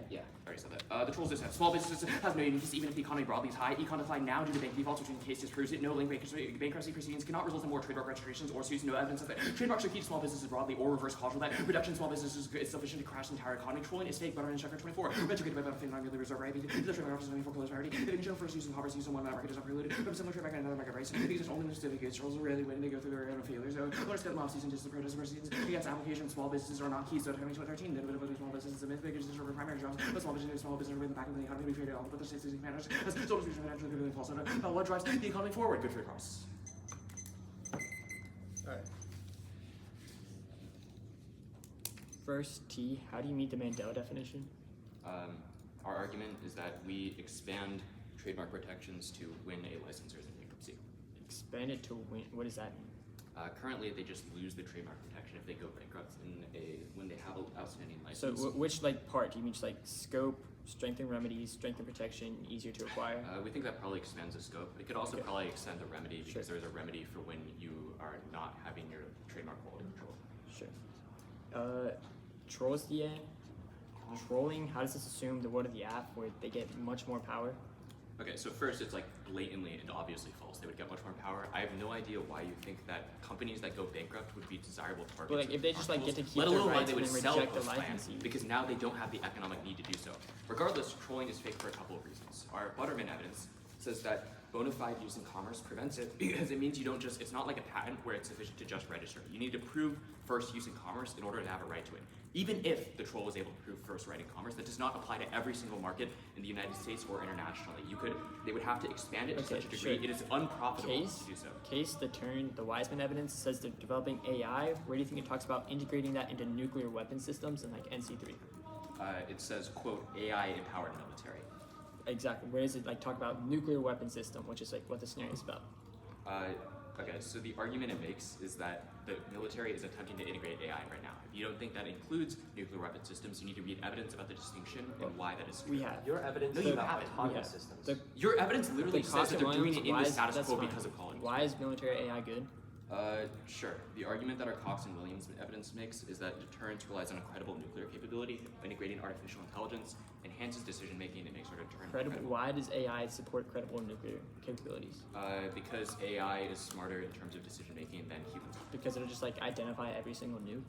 Already said that. The trolls just said small businesses have no uniqueness even if the economy broadly is high. Econ decline now due to bank defaults, which in the case disproves it. No link bankruptcy proceedings cannot result in more trademark registrations or suits. No evidence that trademarks are key to small businesses broadly or reverse causal that reduction in small businesses is sufficient to crash the entire economy. Trolling is fake, but on Checker 24. Educated by benefit non really reserve right. The trademark office is for closed priority. If any show first use in commerce use in one market is not prelude. But similar trademark and another market rights. These exist only in certificates. Trolls are rarely when they go through their own failures. So let's get them off season just the protest proceedings against application. Small businesses are not key. So 2013, then small businesses and bigger businesses are primary jobs. But small businesses are in the back of the economy. We traded all but the states managers as so to speak financially really false. What drives the economy forward? Good for your cause.
Alright. First T, how do you meet the Mandela definition?
Our argument is that we expand trademark protections to win a licensors in bankruptcy.
Expand it to win, what does that mean?
Currently, they just lose the trademark protection if they go bankrupt when they have an outstanding
So
license.
which part? Do you mean just like scope, strengthen remedies, strengthen protection, easier to acquire?
We think that probably expands the scope. It could also
Okay.
probably extend the remedy because
Sure.
there's a remedy for when you are not having your trademark quality control.
Sure. Trolls the end. Trolling, how does this assume the word of the app where they get much more power?
Okay, so first it's like blatantly and obviously false. They would get much more power. I have no idea why you think that companies that go bankrupt would be desirable targets.
But like
of
if they just like get to keep
let
their
alone why
rights
they
and
would
then
sell
reject the
post-plan,
licensee.
because now they don't have the economic need to do so. Regardless, trolling is fake for a couple of reasons. Our Butterman evidence says that bona fide use in commerce prevents it because it means you don't just, it's not like a patent where it's sufficient to just register. You need to prove first use in commerce in order to have a right to it. Even if the troll was able to prove first right in commerce, that does not apply to every single market in the United States or internationally. They would have to expand it to such a degree.
Sure.
It is unprofitable
Case,
to do so.
the Wiseman evidence says they're developing AI. Where do you think it talks about integrating that into nuclear weapon systems and like NC3?
It says, quote, AI empowered military.
Exactly. Where does it like talk about nuclear weapon system, which is like what the scenario is about?
Okay, so the argument it makes is that the military is attempting to integrate AI right now. If you don't think that includes nuclear weapon systems, you need to read evidence about the distinction and why that is true.
We have.
Your evidence
No,
is
you
about
haven't.
autonomous
We have.
systems.
Your evidence literally says that they're doing it in the status
that's
quo
fine.
because of colonies.
Why is military AI good?
Sure. The argument that our Cox and Williams evidence makes is that deterrence relies on a credible nuclear capability, integrating artificial intelligence, enhances decision making, and makes our deterrent
Credible. Why does AI support credible nuclear capabilities?
Because AI is smarter in terms of decision making than humans.
Because it'll just like identify every single nuke.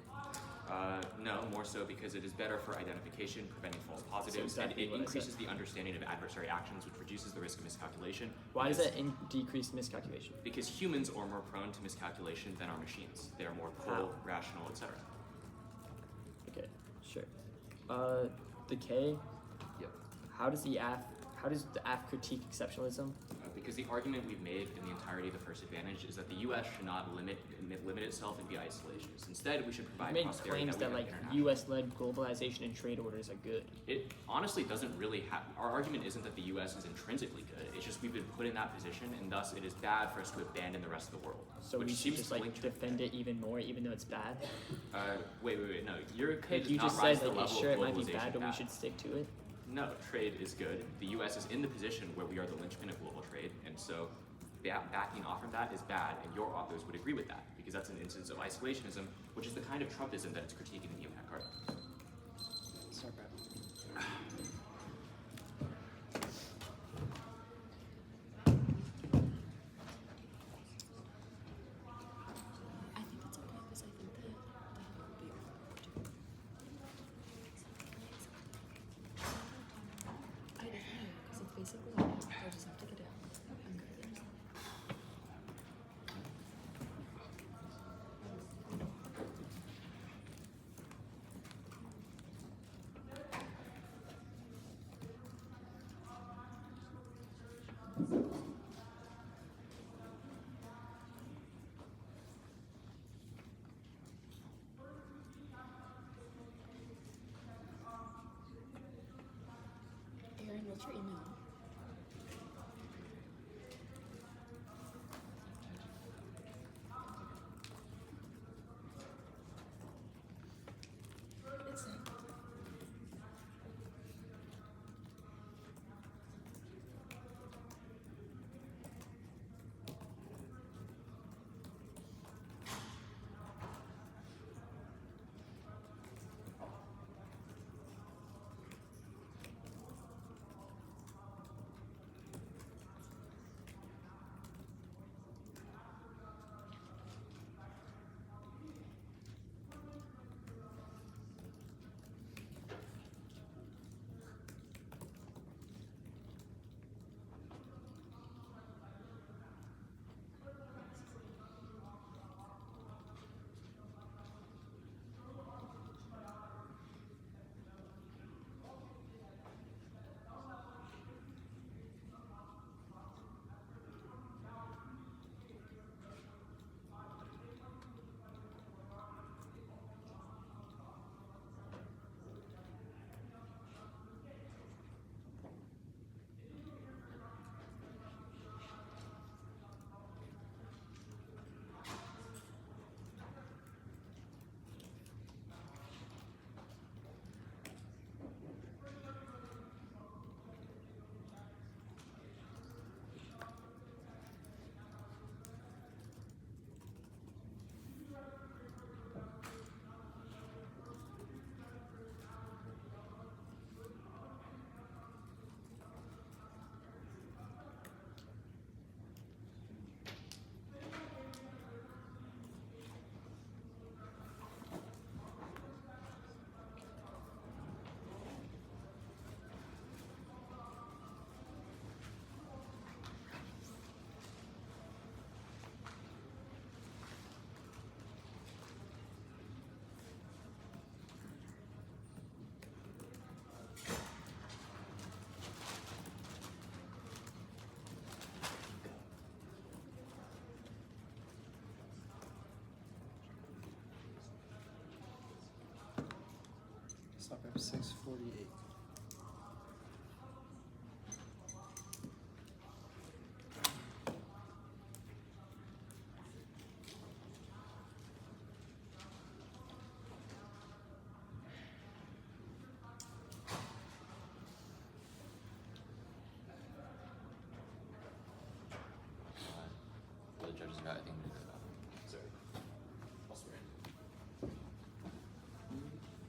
No, more so because it is better for identification, preventing false positives,
exactly
and
what
it
I said.
increases the understanding of adversary actions, which reduces the risk of miscalculation.
Why does
because-
that decrease miscalculation?
Because humans are more prone to miscalculation than our machines. They are more
How?
cool, rational, etc.
Okay, sure. Decay.
Yep.
How does the AF critique exceptionalism?
Because the argument we've made in the entirety of the first advantage is that the U.S. should not limit itself and be isolationist. Instead, we should
You
provide
made
prosperity
claims
we
that
have
like
internationally.
U.S.-led globalization and trade orders are good.
It honestly doesn't really have. Our argument isn't that the U.S. is intrinsically good. It's just we've been put in that position, and thus it is bad for us to abandon the rest of the world.
So
which
we should
seems
just
to
like
link to
defend it even more, even though it's bad.
Wait. No, your case
You
does
just
not rise
said
to the
like
level
sure
of
it might be
globalization
bad, but we
bad.
should stick to it.
No, trade is good. The U.S. is in the position where we are the linchpin of global trade, and so backing off from that is bad, and your authors would agree with that, because that's an instance of isolationism, which is the kind of Trumpism that it's critiquing in the impact card.
Sorry, Brad.
I think it's okay because I think that would be overboard. I don't know because it's basically like I just have to get it out. I'm good. Aaron, what's your email? It's sent.
648.
The judges got anything to do about it. Sorry. I'll swear in.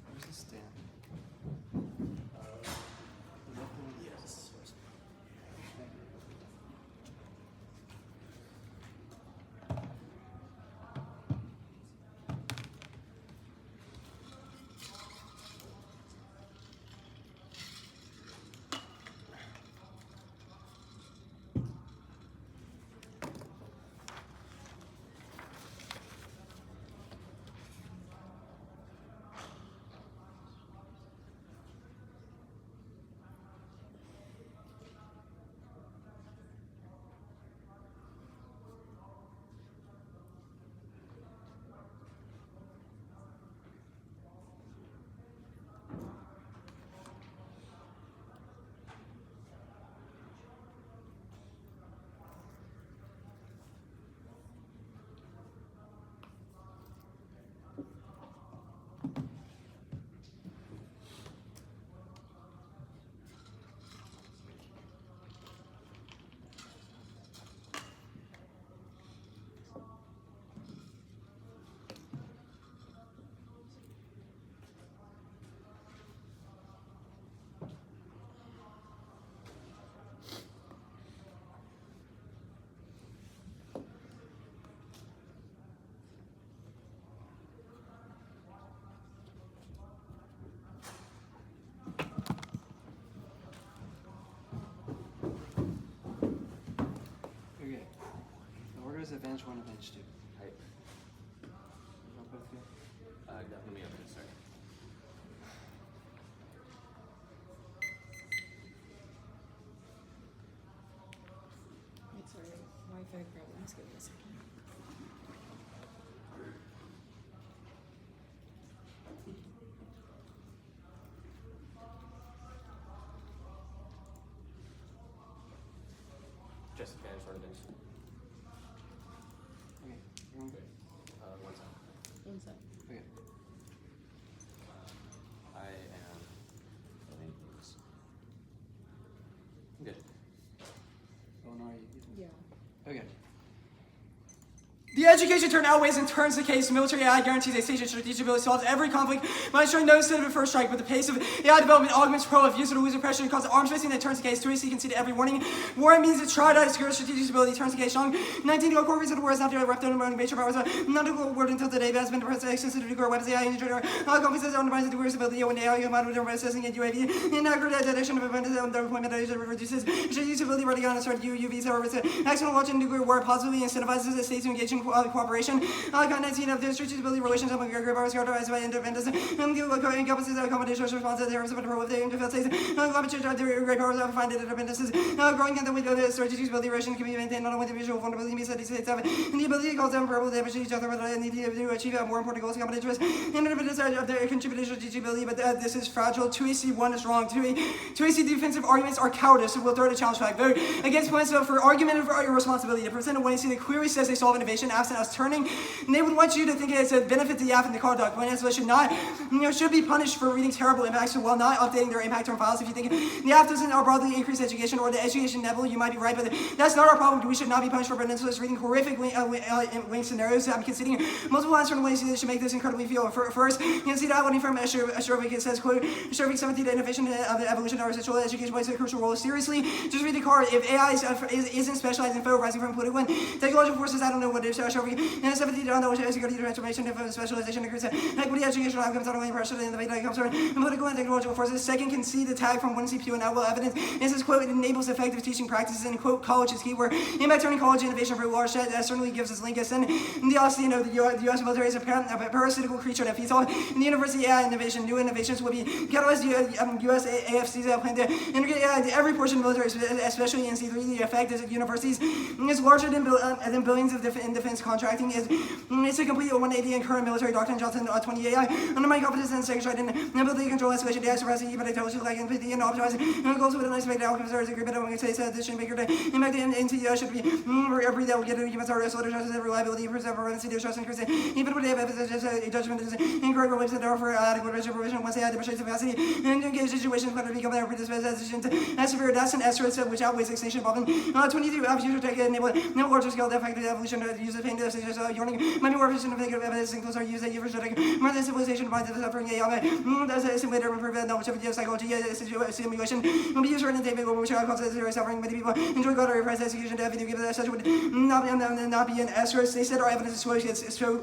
Where's the stand? Yes. Okay. The order is advantage 1, advantage 2.
Right.
Y'all both good?
Let me open it, sorry.
Wait, sorry. Wi-Fi problems. Give me a second.
Just advantage for advantage.
Okay. Everyone good?
One second.
One sec.
Okay.
I am filling these. I'm good.
Oh, no, are you?
Yeah.
Okay. The education turn outweighs and turns the case. Military AI guarantees a station strategic ability to solve every conflict by ensuring no instead of a first strike, but the pace of AI development augments pro of use of losing pressure and causes arms racing that turns the case. 2AC conceded every warning. War means it's tried out secure strategic ability turns the case strong. 19 core reason the war is not to wrapped in major powers. Not a word until today, but has been pressed access to nuclear weapons AI and trader. Conferences on the degree ability when AI combined with processing and UAV. Inaccurate detection of events on the deployment reduces strategic ability running on a certain UUV service. Accidental watching nuclear war positively incentivizes the states to engage in cooperation. Content of the strategic ability relations among group powers characterized by independence. Encompasses accommodation responses to the terms of control of the defense states. Competition of the great powers that find interdependences. Growing in the window of the strategic ability relation can be maintained not only the visual vulnerability means that these states have the ability to cause them verbal damage to each other, but need to achieve more important goals. Common interest. Interdependence of their contributed strategic ability, but this is fragile. 2AC1 is wrong. 2AC defensive arguments are cowardice, and will throw the challenge flag. Vote against plans for argument of irresponsibility. To present a 1AC that clearly says they solve innovation absent us turning. And they would want you to think it's a benefit to the app and the conduct. Peninsula should not, should be punished for reading terrible impacts while not updating their impact term files. If you think the app doesn't broadly increase education or the education level, you might be right, but that's not our problem. We should not be punished for Peninsula's reading horrific link scenarios. I'm conceding multiple answers from ways that should make this incredibly feel. First, you can see the outlining from Astrovic. It says, quote, Astrovic 17 to innovation of the evolution of our sexual education plays a crucial role. Seriously, just read the card. If AI isn't specialized in info rising from political and technological forces, I don't know what it is. Astrovic 17 to security transformation of specialization increase equity educational outcomes not only pressure in the data comes from political and technological forces. Second, can see the tag from one CPU and now will evidence. This is, quote, it enables effective teaching practices and, quote, college is key where impact turning college innovation for large that certainly gives us links. And the Austin, the U.S. military is a parasitical creature that feeds off in the university AI innovation. New innovations will be catalyzed. U.S. AFC's plan to integrate AI into every portion of the military, especially in C3. The effect is at universities is larger than billions of defense contracting is it's a complete 180 in current military doctrine. Johnson 20 AI. Undermining competence and second stride and ability to control escalation, AI suppressing, but I tell you like and optimize goals with an unexpected outcomes. There is agreement on say addition maker to impact into should be every that will get human service, reliability, preserve, trust, increase. Even when they have a judgment is incorrect related to offer adequate provision once they add demonstrate capacity and engage situations when they become their predisposition as severe deaths and asteroids which outweighs extinction problem. 22 future tech enable no larger scale effective evolution to use of pain to suggest warning might be more efficient if negative evidence includes our use that you for more than civilization by the suffering AI as a simulator and prevent knowledge of psychology simulation will be used for entertainment which causes serious suffering. Many people enjoy God or repress execution to video given that such would not be an asterisk. They said our evidence is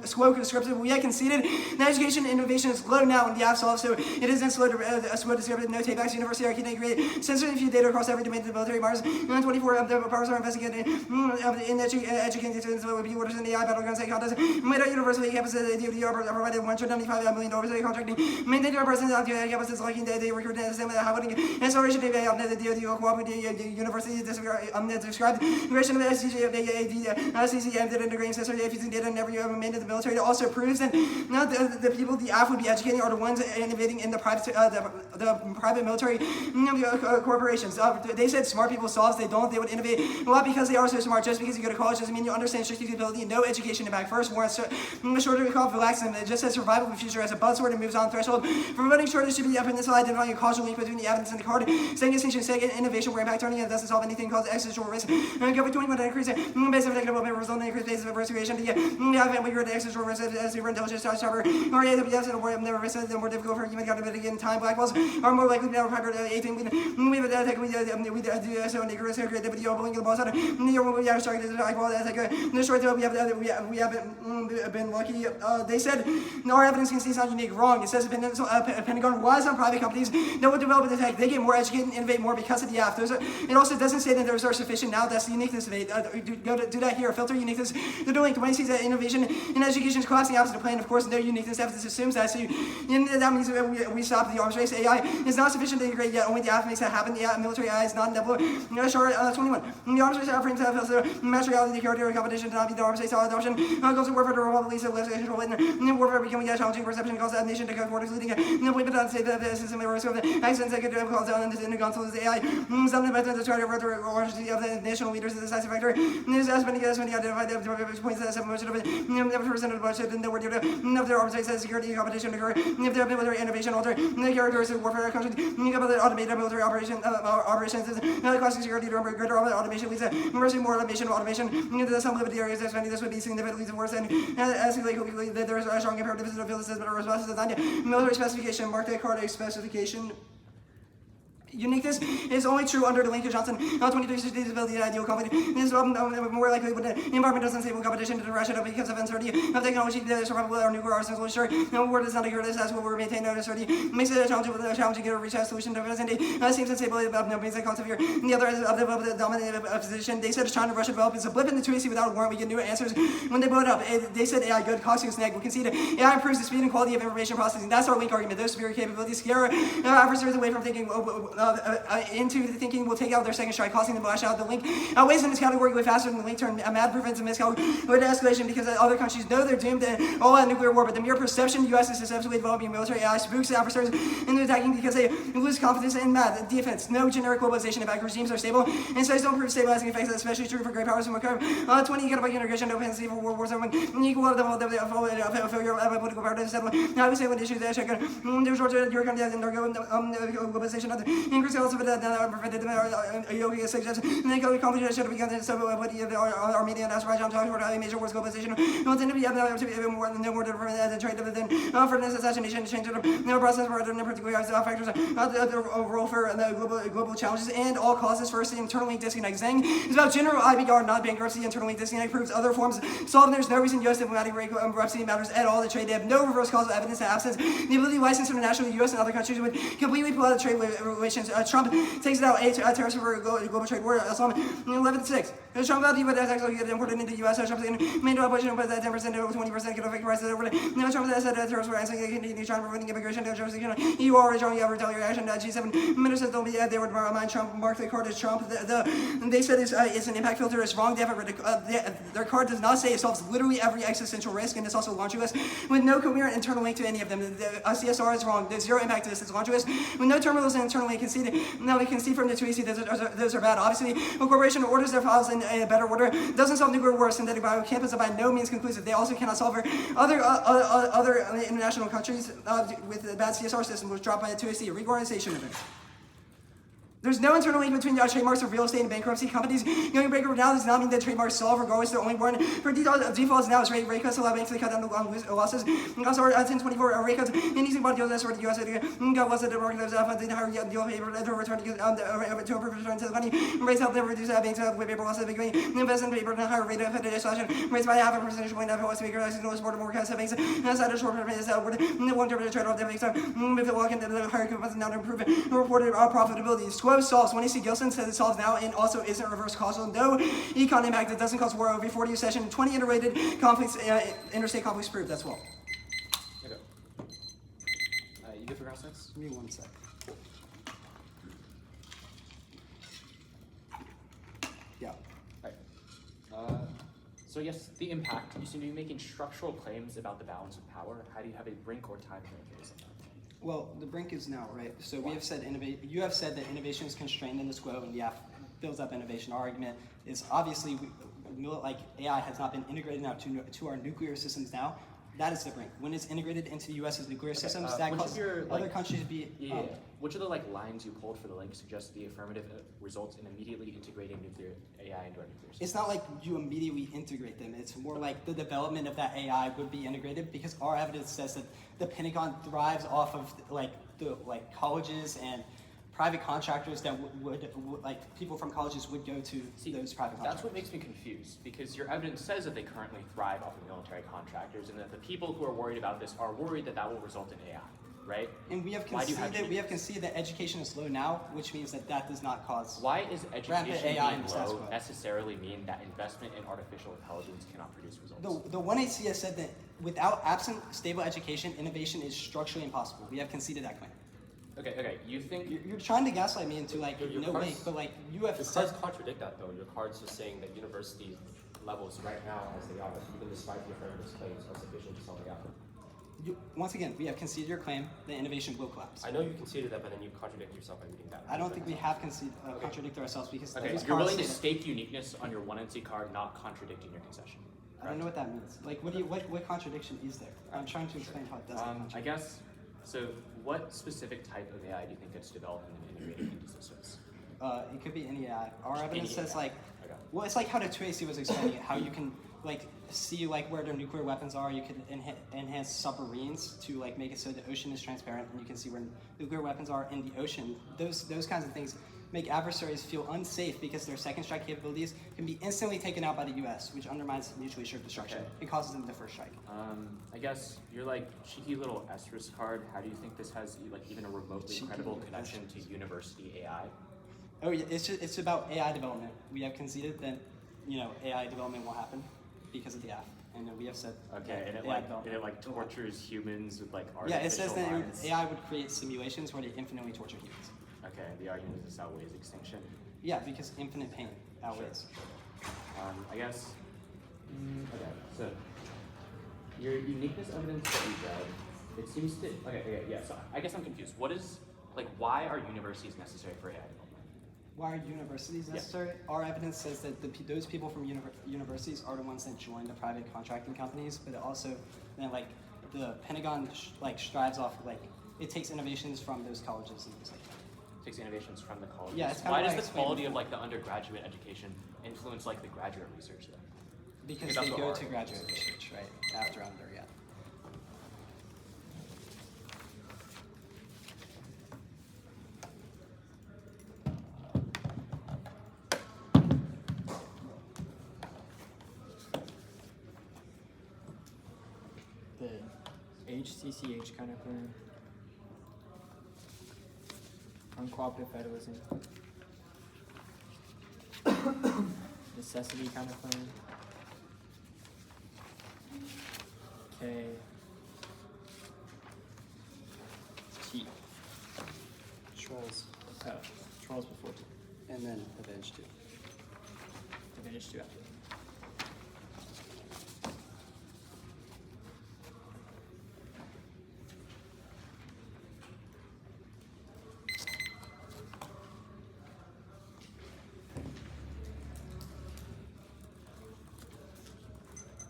slow descriptive. We had conceded that education innovation is low now in the absolute, so it isn't slow descriptive. No takebacks. University are can create sensitive few data across every domain of the military Mars. 24 of the powers are investigated in educating students will be orders in the AI battleground say contests. Made our university campuses the DoD are provided $195 million in contracting. Maintain our presence on the campuses like they recruit and how would installation of the DoD or cooperative university described creation of SCCM did integrating sensory fusing data in every domain of the military. It also proves that the people the AF would be educating are the ones innovating in the private military corporations. They said smart people solves. They don't. They would innovate a lot because they are so smart. Just because you go to college doesn't mean you understand strategic ability. No education impact. First, more shorter we call relaxing. It just says survival of the future as a buzzword and moves on threshold. For voting shortage should be the Peninsula identifying a causal link between the evidence and the card. Second distinction, second innovation where impact turning it doesn't solve anything called existential risk. Cover 21 increase base of technical result increase base of investigation. The event we heard the existential risk as super intelligence sharper or AWS and more risk the more difficult for human accountability in time. Black holes are more likely to be our primary 18. We have a tech we do so in the risk creativity or blowing the balls out. We are starting to like well as the short we haven't been lucky. They said our evidence can see sound unique. Wrong. It says Pentagon relies on private companies that would develop the tech. They get more educated and innovate more because of the app. It also doesn't say that those are sufficient now. That's the uniqueness of it. Do that here. Filter uniqueness. The doing when he sees that innovation in education is collapsing opposite the plan. Of course, no uniqueness evidence assumes that. So that means we stop the arms race. AI is not sufficient to integrate yet. Only the app makes that happen. The military AI is not inevitable. Short 21. The arms race frames have materiality, the character, competition to not be the arms race adoption. Goes to warfare to revolve least of less control. Warfare becoming a challenging perception cause that nation to cut borders leading. No way but not say that this is a risk of accidents that could cause down in the console AI. Something about the charter of the national leaders is a decisive factor. This aspect identified the points that seven of it. Never presented budget and the word of their arms race security competition occur. If there have military innovation alter the characters of warfare country, about the automated military operations classic security greater automation leads to more automation. Some limited areas this would be significantly worse than as quickly there is a strong imperative to field system but response to the military specification, mark the card specification. Uniqueness is only true under the Lincoln Johnson 23 stability and ideal company. This is more likely when the environment doesn't stable competition to the Rationale because of uncertainty of technology, the survival of our nuclear arsenals. Sure, no word does not occur this as will maintain no uncertainty. Makes it a challenging to reach a solution to present day. Seems unstable of no means a concept here. The other is of the dominant position. They said China Russia develop is a blip in the 2AC without a warrant. We get new answers when they blow it up. They said AI good, cost you snag. We concede AI improves the speed and quality of information processing. That's our link argument. Those superior capabilities scare adversaries away from thinking. Into the thinking will take out their second strike, causing them to lash out. The link outweighs in this category way faster than the link turn. Mad prevents a miscalculation escalation because other countries know they're doomed to all out nuclear war, but the mere perception the U.S. is successfully developing military AI spooks adversaries into attacking because they lose confidence in mad defense. No generic globalization. In fact, regimes are stable and studies don't prove stabilizing effects, especially true for great powers and more 20 gigabyte integration, no pendency for World War VII. Equal of the failure of political power to settle. Now, I would say when issues that check there's Europe and globalization of the increased also prevented yoga suggests and they go to competition should have begun so Armenia and Azerbaijan talking about major wars globalization. It will tend to be even more than no more different than trade than for this assassination change of no process for other particular factors the role for the global challenges and all causes. First, the internal link disconnect. Zhang is about general IBR, not bankruptcy. Internal link disconnect proves other forms solved. There's no reason U.S. diplomatic bankruptcy matters at all. The trade they have no reverse causal evidence to absence. The ability to license internationally, U.S. and other countries would completely pull out of trade relations. Reorganization. Trump takes it out. Tariffs over global trade war. 11-6. Trump value but that's actually get imported into the U.S. Trump's main opposition was that 10% to 20% can affect prices over. Trump said tariffs were actually continue trying to prevent immigration. EU already showing retaliation. G7 ministers don't be they would remind Trump. Mark the card as Trump. They said it's an impact filter. It's wrong. Their card does not say it solves literally every existential risk, and it's also launching us with no coherent internal link to any of them. The CSR is wrong. There's zero impact to this. It's launching us with no terminals and internally conceded. Now we can see from the tweets those are bad. Obviously, a corporation orders their files in a better order doesn't solve nuclear war. Synthetic biocampus are by no means conclusive. They also cannot solve for other international countries with a bad CSR system, which dropped by a 2AC reorganization event. There's no internal link between trademarks of real estate and bankruptcy companies. Going bankrupt now does not mean that trademarks solve, regardless they're only born for defaults now. Is rate cuts allow banks to cut down losses. Also, 1024 rate cuts and using bond deals for the U.S. Got was the market of higher deal paper to return to a return to the money. Rates help them reduce banks with paper losses. Invest in paper and higher rate of inflation. Rates by half a percentage point of what's maker. No sport more cash banks. Outside of short term is outward. Long term trade off that makes up. If it walk into the higher coupons now to improve reported profitability. Solves. When you see Gilson says it solves now and also isn't reverse causal. No econ impact. It doesn't cause war over 40 session. 20 iterated conflicts, interstate conflicts proved. That's well.
Okay. You good for cross sets?
Give me 1 sec. Yeah.
Right. So I guess the impact. You seem to be making structural claims about the balance of power. How do you have a brink or time mechanism?
Well, the brink is now, right? So we have said you have said that innovation is constrained in the quo, and builds up innovation. Our argument is obviously like AI has not been integrated now to our nuclear systems now. That is the brink. When it's integrated into the U.S.'s nuclear systems, that causes other countries to be.
Which of the lines you pulled for the link suggest the affirmative results in immediately integrating nuclear AI into our nuclear systems?
It's not like you immediately integrate them. It's more like the development of that AI would be integrated because our evidence says that the Pentagon thrives off of colleges and private contractors that would people from colleges would go to those private contractors.
That's what makes me confused because your evidence says that they currently thrive off of military contractors and that the people who are worried about this are worried that that will result in AI. Right?
And we have conceded that education is low now, which means that does not cause.
Why is education
AI
being low necessarily mean that investment in artificial intelligence cannot produce results?
The 1AC has said that without absent stable education, innovation is structurally impossible. We have conceded that claim.
Okay. You think
you're trying to gaslight me into way, but you have said.
Your cards contradict that though. Your cards are saying that university levels right now, as they are, even despite the affirmative claims, are sufficient to solve the gap.
Once again, we have conceded your claim that innovation will collapse.
I know you conceded that, but then you contradict yourself by reading that.
I don't think we have contradicted ourselves because.
You're willing to stake uniqueness on your 1NC card, not contradicting your concession.
I don't know what that means. What contradiction is there? I'm trying to explain how it doesn't.
I guess. So, what specific type of AI do you think gets developed and integrated into systems?
It could be any AI. Our evidence says well, it's like how the 2AC was explaining it. How you can see where their nuclear weapons are. You can enhance submarines to make it so the ocean is transparent and you can see where nuclear weapons are in the ocean. Those kinds of things make adversaries feel unsafe because their second strike capabilities can be instantly taken out by the U.S., which undermines mutually assured destruction.
Okay.
It causes them the first strike.
I guess your cheeky little Estrus card. How do you think this has even a remotely credible connection to university AI?
Oh yeah, it's about AI development. We have conceded that AI development will happen because of the app, and we have said
and it tortures humans with artificial
Yeah, it says that
minds.
AI would create simulations where they infinitely torture humans.
Okay, the argument is this outweighs extinction.
Yeah, because infinite pain outweighs.
Sure. I guess. Okay, so your uniqueness evidence that you read, it seems to. Yeah. So I guess I'm confused. What is why are universities necessary for AI development?
Why are universities necessary? Yeah. Our evidence says that those people from universities are the ones that join the private contracting companies, but also then the Pentagon strives off it takes innovations from those colleges and things like that.
Takes innovations from the colleges.
Yeah, it's
why does the quality of the undergraduate education influence the graduate research though?
Because they go to graduate research right after under. Yeah.
The HCCH kind of thing. Uncooperative federalism. Necessity counterplan. Okay. T.
Trolls.
Oh, trolls before T.
And then avenge too.
Advantage 2 after.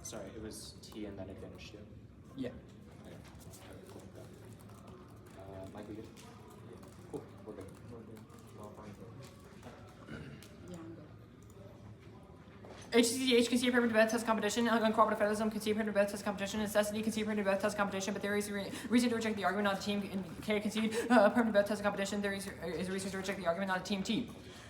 Sorry, it was T and then advantage 2.
Yeah.
Okay. Cool. Mike, we good? Cool. We're good.
Yeah, I'm good.
HCCH, conceive primitive bed test competition, uncooperative federalism, conceive primitive bed test competition, necessity, conceive primitive bed test competition, but there is a reason to reject the argument, not the team. K, conceive primitive bed test competition, there is a reason to reject the argument, not the team T.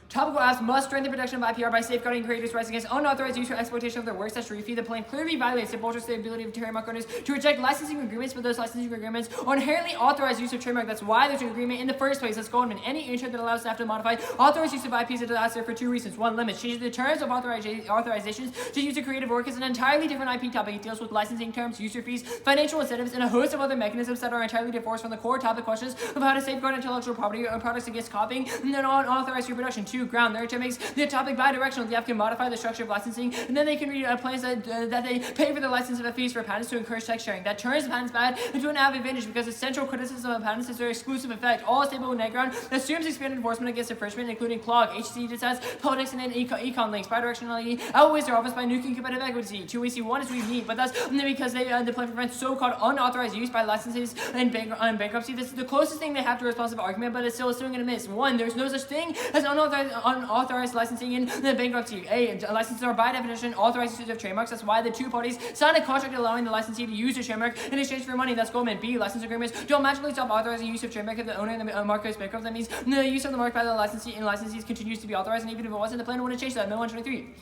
Topical apps must strengthen protection of IPR by safeguarding creators' rights against unauthorized use or exploitation of their works. That's refee. The plan clearly violates the bolster stability of trademark owners to reject licensing agreements, but those licensing agreements are inherently authorized use of trademark. That's why there's an agreement in the first place. That's Goldman. Any intern that allows staff to modify authorized use of IP is a disaster for 2 reasons. 1, limits. Changes the terms of authorizations to use a creative work is an entirely different IP topic. It deals with licensing terms, user fees, financial incentives, and a host of other mechanisms that are entirely divorced from the core topic questions of how to safeguard intellectual property or products against copying and then unauthorized reproduction. 2, ground. Their term makes the topic bidirectional. The app can modify the structure of licensing, and then they can read plans that they pay for the license of fees for patents to encourage text sharing. That turns patents bad into an app advantage because the central criticism of patents is their exclusive effect. All stable background assumes expanded enforcement against infringement, including clog. HC just has politics and econ links. Bidirectionality outweighs their office by nuking competitive equity. 2AC1 is we need, but that's because the plan prevents so-called unauthorized use by licenses and bankruptcy. This is the closest thing they have to a responsive argument, but it's still assuming going to miss. 1, there's no such thing as unauthorized licensing in the bankruptcy. A, licenses are by definition authorized use of trademarks. That's why the 2 parties sign a contract allowing the licensee to use a trademark in exchange for money. That's Goldman. B, license agreements don't magically stop authorizing use of trademark if the owner of the mark goes bankrupt. That means the use of the mark by the licensee and licensees continues to be authorized, and even if it wasn't, the plan wouldn't change that. Mill 123.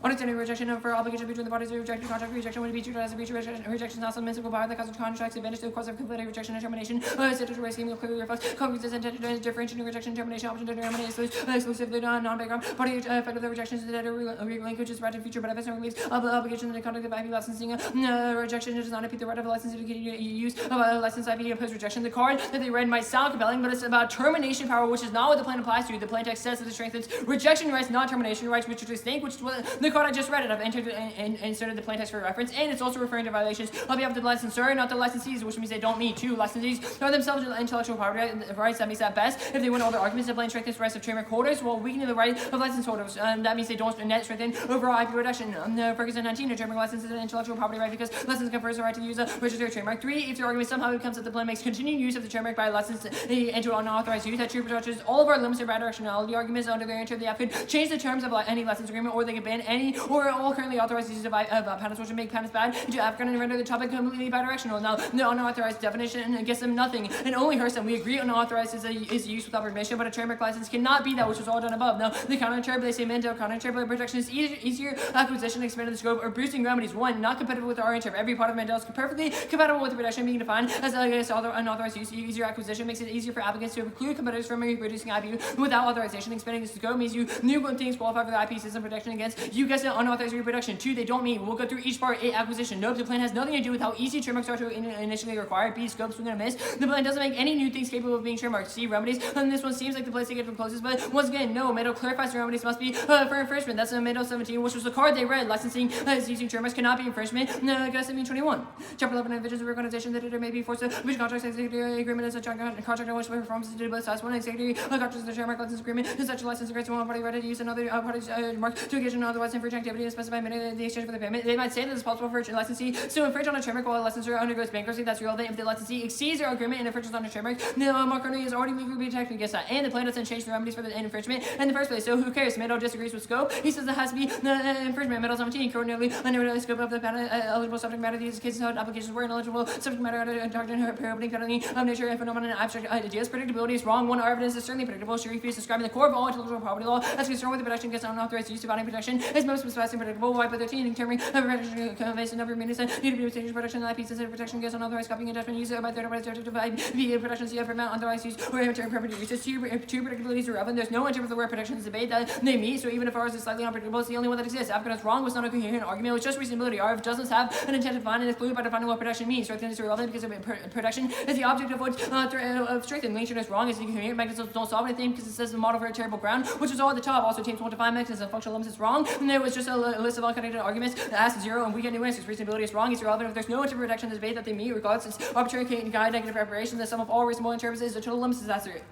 Understanding rejection for obligation between the parties who rejected contract. Rejection would be treated as a breach of rejection is not some mystical power that causes contracts advantage to the cause of completed rejection and termination. Statutory scheme clearly reflects Congress's intent to differentiate rejection and termination option to terminate exclusively non-bankrupt party effect of the rejection is that it relinquishes right to future benefits and relieves obligation in the conduct of IP licensing. Rejection does not impede the right of a licensee to continue use of a licensed IP opposed rejection. The card that they read might sound compelling, but it's about termination power, which is not what the plan applies to. The plan text says that it strengthens rejection rights, not termination rights, which is distinct, which the card I just read it. I've entered and inserted the plain text for reference, and it's also referring to violations on behalf of the licensor, not the licensees, which means they don't meet. 2, licensees are themselves intellectual property rights. That means at best, if they win all their arguments, the plain strengthens the rights of trademark holders while weakening the right of license holders. That means they don't net strengthen overall IP protection. Ferguson 19, a trademark license is an intellectual property right because license confers the right to use a registered trademark. 3, if the argument somehow becomes that the plan makes continued use of the trademark by a license into unauthorized use, that true touches all of our limits of bidirectionality arguments under the entry of the app could change the terms of any license agreement, or they could ban any or all currently authorized uses of patents, which would make patents bad into African and render the topic completely bidirectional. Now, the unauthorized definition gets them nothing and only hurts them. We agree unauthorized is use without permission, but a trademark license cannot be that, which was all done above. Now, the counter-term, they say Mandel counter-term protection is easier acquisition, expanded the scope, or boosting remedies. 1, not compatible with our term. Every part of Mandel is perfectly compatible with the protection being defined as unauthorized use. Easier acquisition makes it easier for applicants to preclude competitors from reproducing IP without authorization. Expanding the scope means you knew when things qualify for the IP system protection against you guessed it, unauthorized reproduction. 2, they don't mean. We'll go through each part. A, acquisition. Nope, the plan has nothing to do with how easy trademarks are to initially require. B, scopes we're going to miss. The plan doesn't make any new things capable of being trademarked. C, remedies. And this one seems like the place to get from closest, but once again, no. Mandel clarifies the remedies must be for infringement. That's in Mandel 17, which was the card they read. Licensing using trademarks cannot be infringement. I guess I mean 21. Chapter 11, Revisions of Reorganization, that it may be forced to which contracts executive agreement is a contract on which performance is due both sides. 1, executive contracts is the trademark license agreement. Such a license agrees to one party ready to use another party's mark to engage in otherwise infringe activity and specify the exchange for the payment. They might say that it's possible for a licensee to infringe on a trademark while a licensor undergoes bankruptcy. That's relevant if the licensee exceeds their agreement and infringes on a trademark. The mark owner is already legally protected against that, and the plan doesn't change the remedies for the infringement in the first place. So who cares? Mandel disagrees with scope. He says it has to be infringement. Mandel 17 coordinately under the scope of the patent eligible subject matter. These cases held applications were ineligible subject matter doctrine her opening penalty of nature and phenomenon abstract ideas. Predictability is wrong. 1, our evidence is certainly predictable. She refused describing the core of all intellectual property law as concerned with the protection against unauthorized use of protection is is most specific and predictable. Why by 13 determining a protection conveyance of remedies need to be restricted protection of IP protection against unauthorized copying and attachment use by third parties to divide via protection to prevent unauthorized use or immaterial property use. Two predictabilities are relevant. There's no interpretation of the word protection is debate that they meet, so even if ours is slightly unpredictable, it's the only one that exists. After it's wrong was not a coherent argument, it's just reasonability. Our doesn't have an intent to define and exclude by defining what protection means. Strength is irrelevant because protection is the object of what of strength, and nature is wrong is incoherent. Mechanisms don't solve anything because it says the model for a terrible ground, which is all at the top. Also, teams won't define mechanisms. Functional limits is wrong, and there was just a list of unconnected arguments that ask zero, and we get new answers. Reasonability is wrong. It's irrelevant if there's no interpretation of the debate that they meet, regardless it's arbitrary guide negative preparation. The sum of all reasonable interpretations, the total limits is that's it.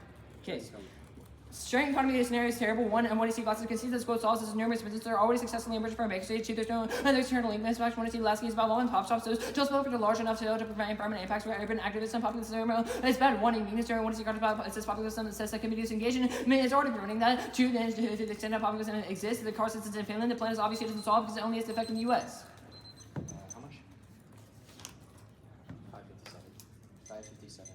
Okay. Strength economy scenario is terrible. One, and what you see classes can see this quote solves this numerous businesses are already successfully emerged from bankruptcy. Two, there's no external link mismatch. One, you see the last case about law and pop shops. Those just spoke for large enough to prevent permanent impacts for urban activists and populism. It's bad. One, uniqueness during one, you see about it says populism that says that community disengagement. I mean, it's already preventing that. Two, then to the extent that populism exists, the car systems in Finland, the plan is obviously doesn't solve because it only has to affect in the U.S.
How much? 557. 557.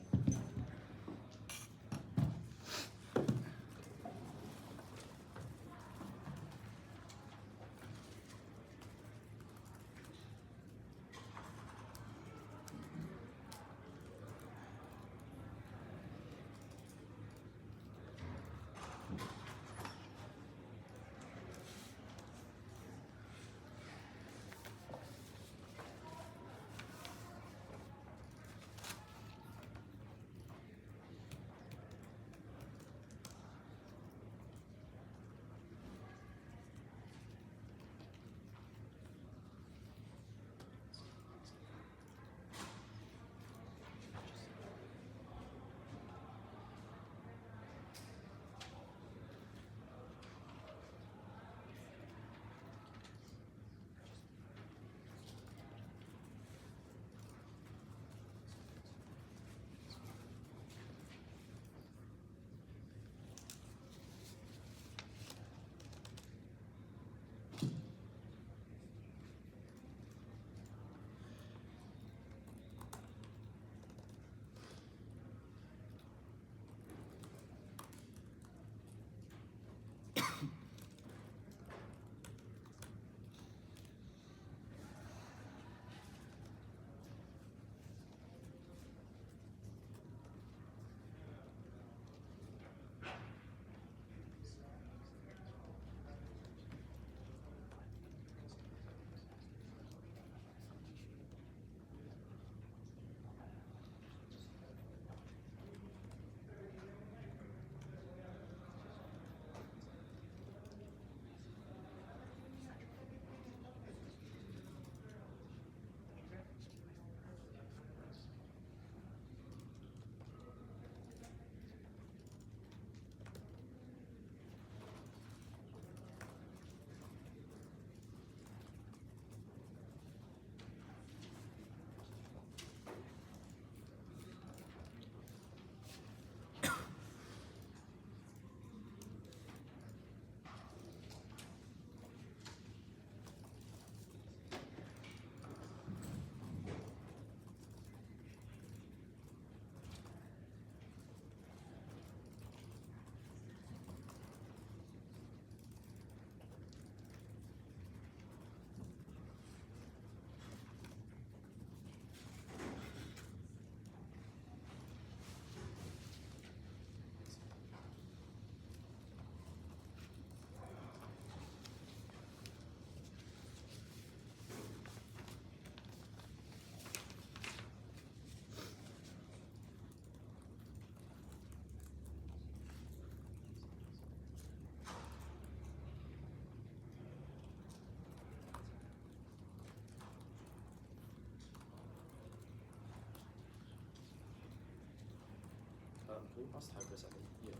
Can we pause time for a second? Yeah.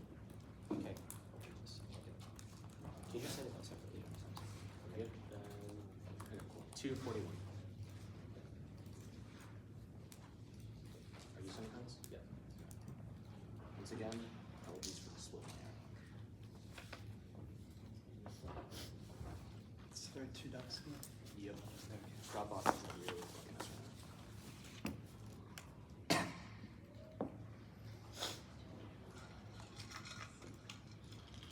Okay. I'll check this. Okay. Can you just say that separately? Are we good? Okay, cool. 241. Are you sending comments? Yeah. Once again, apologies for the split here.
So there are two ducks in there.
Yep. Dropbox is really fucking us right now.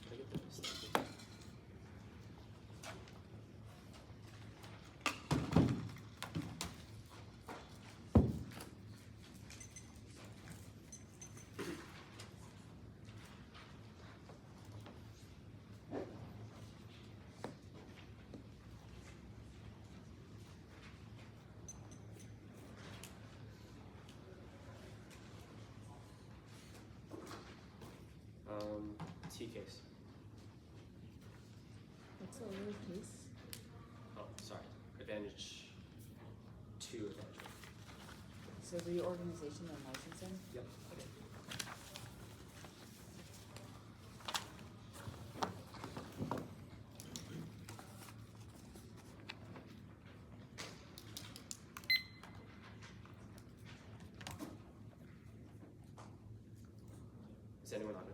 Can I get this? Thank you. T case.
What's the other case?
Oh, sorry. Advantage 2 advantage.
So reorganization and licensing?
Yep. Is anyone on it?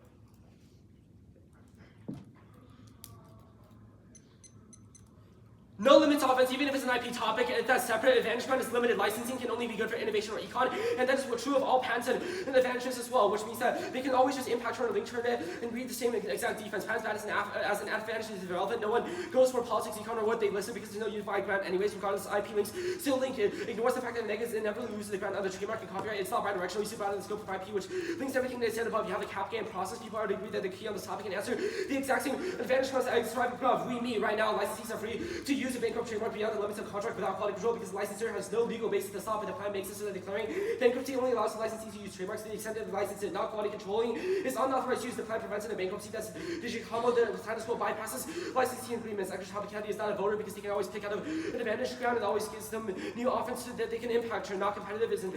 No limits offense, even if it's an IP topic, that's separate. Advantage ground is limited. Licensing can only be good for innovation or econ, and that is true of all patents and advantages as well, which means that they can always just impact turn or link turn it and read the same exact defense. Patents bad as an advantage is irrelevant. No one goes for politics, econ, or what they listed because there's no unified ground anyways, regardless of IP links. Still link it ignores the fact that negatives inevitably loses the ground under trademark and copyright. It's not bidirectional. You see about in the scope of IP, which links everything they said above. You have the cap game process. People already agree that the key on this topic and answer the exact same advantage grounds I described above. We, me, right now, licensees are free to use a bankrupt trademark beyond the limits of contract without quality control because the licensor has no legal basis to stop it. The plan makes it so that declaring bankruptcy only allows the licensee to use trademarks to the extent that the license is not quality controlling is unauthorized use. The plan prevents it in bankruptcy. That's the status quo bypasses licensing agreements. Actually, Topicality is not a voter because they can always pick out an advantage ground and always gives them new offense that they can impact. Turn not competitive is an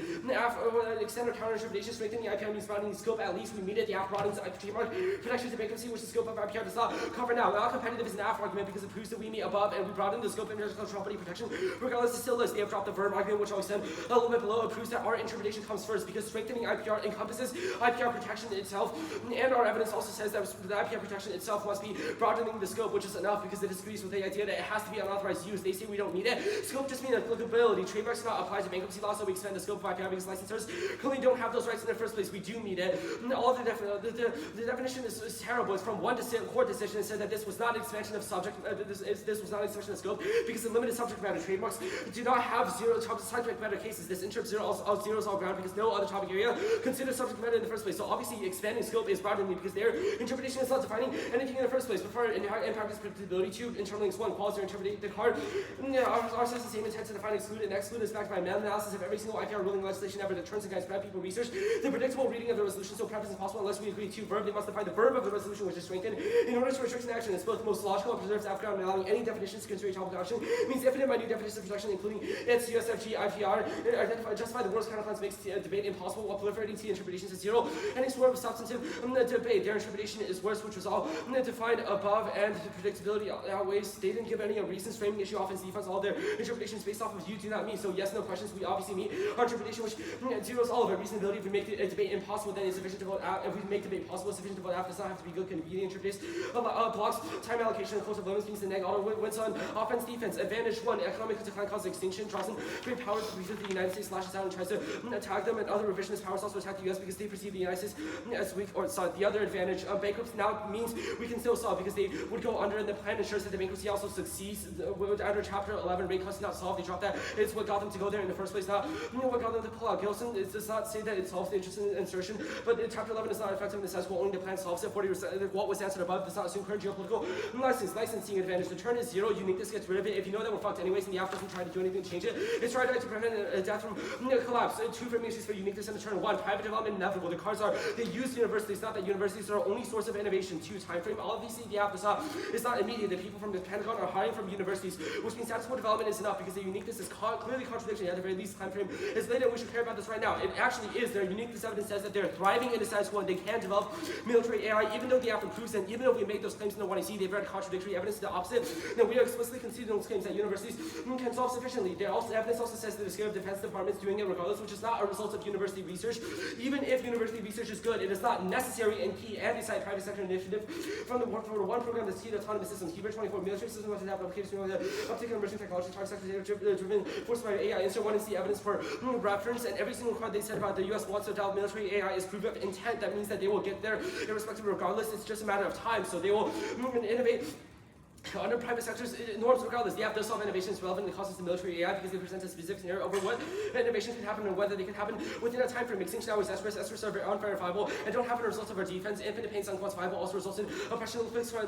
extend or counter interpretation. Strengthening the IPR means broadening the scope. At least we meet it. The app broadens trademark protections to bankruptcy, which the scope of IPR does not cover now. Not competitive is an app argument because it proves that we meet above and we broaden the scope of intellectual property protection. Regardless, it's still list. They have dropped the verb argument, which always said a little bit below. It proves that our interpretation comes first because strengthening IPR encompasses IPR protection itself, and our evidence also says that the IPR protection itself must be broadening the scope, which is enough because it disagrees with the idea that it has to be unauthorized use. They say we don't need it. Scope just means applicability. Trademarks do not apply to bankruptcy law, so we expand the scope of IPR because licensors clearly don't have those rights in the first place. We do need it. All of the definition is terrible. It's from one court decision. It said that this was not an expansion of subject. This was not an expansion of scope because the limited subject matter trademarks do not have zero subject matter cases. This interrupt zeros all ground because no other topic area considers subject matter in the first place. So obviously expanding scope is broadening because their interpretation is not defining anything in the first place. Before in practice predictability, 2 internal links, 1 quality or interpret the card. Ours has the same intent to define exclude and exclude is backed by meta-analysis of every single IPR ruling legislation ever that turns and guides people research the predictable reading of the resolution so practice is possible unless we agree to verb. They must define the verb of the resolution which is strengthened in order to restrict an action. It's both the most logical and preserves background and allowing any definitions to consider a topic action means infinite minute definitions of protection including its USFG, IPR, justify the worst counterplans makes debate impossible while proliferating T interpretations is zero. Any sort of substantive debate, their interpretation is worse, which was all defined above, and the predictability outweighs. They didn't give any reasons framing issue offense defense. All their interpretations based off of you do not meet. So yes, no questions. We obviously meet our interpretation, which zeros all of it. Reasonability. If we make the debate impossible, then it's sufficient to vote out. If we make debate possible, it's sufficient to vote out. Does not have to be good. Convenient interface. Blocks time allocation. Close of limits means the neg auto wins on offense defense. Advantage 1. Economic decline causes extinction. Draws in great powers because the United States lashes out and tries to attack them, and other revisionist powers also attack the U.S. because they perceive the United States as weak. Or sorry, the other advantage bankruptcy now means we can still solve because they would go under, and the plan ensures that the bankruptcy also succeeds. Under Chapter 11, rate cuts not solved. They dropped that. It's what got them to go there in the first place. Not what got them to pull out. Gilson does not say that it solves the interest in insertion, but Chapter 11 is not effective in the sense only the plan solves it. 40% what was answered above does not assume current geopolitical licensing advantage. The turn is zero. Uniqueness gets rid of it. If you know that we're fucked anyways, and the app doesn't try to do anything to change it, it's right to prevent a death from collapse. 2 framings for uniqueness and the turn. 1. Private development inevitable. The cards are they use universities. Not that universities are our only source of innovation. 2. Timeframe. Obviously, the app is not immediate. The people from the Pentagon are hiring from universities, which means status quo development is enough because the uniqueness is clearly contradiction. At the very least, timeframe is later. We should care about this right now. It actually is. Their uniqueness evidence says that they're thriving in the status quo and they can develop military AI, even though the app improves them. Even though we make those claims in the 1AC, they've read contradictory evidence to the opposite. Now, we are explicitly conceding those claims that universities can solve sufficiently. Evidence also says that the scale of defense departments doing it regardless, which is not a result of university research. Even if university research is good, it is not necessary and key anti-side private sector initiative from the one program that's key to autonomous systems. Hebrew 24 military systems want to have applications to the uptake of emerging technology, target sector driven forced by AI. Insert 1 is the evidence for reference, and every single card they said about the US wants to develop military AI is proof of intent. That means that they will get there irrespective regardless. It's just a matter of time. So they will innovate Under private sectors, norms regardless, the app does solve innovations relevant to the causes of military AI because they present a specific scenario over what innovations can happen and whether they can happen within a time frame. Extinction hours, esperus are very unverifiable and don't happen as a result of our defense. Infinite pain is unquantifiable, also results in oppression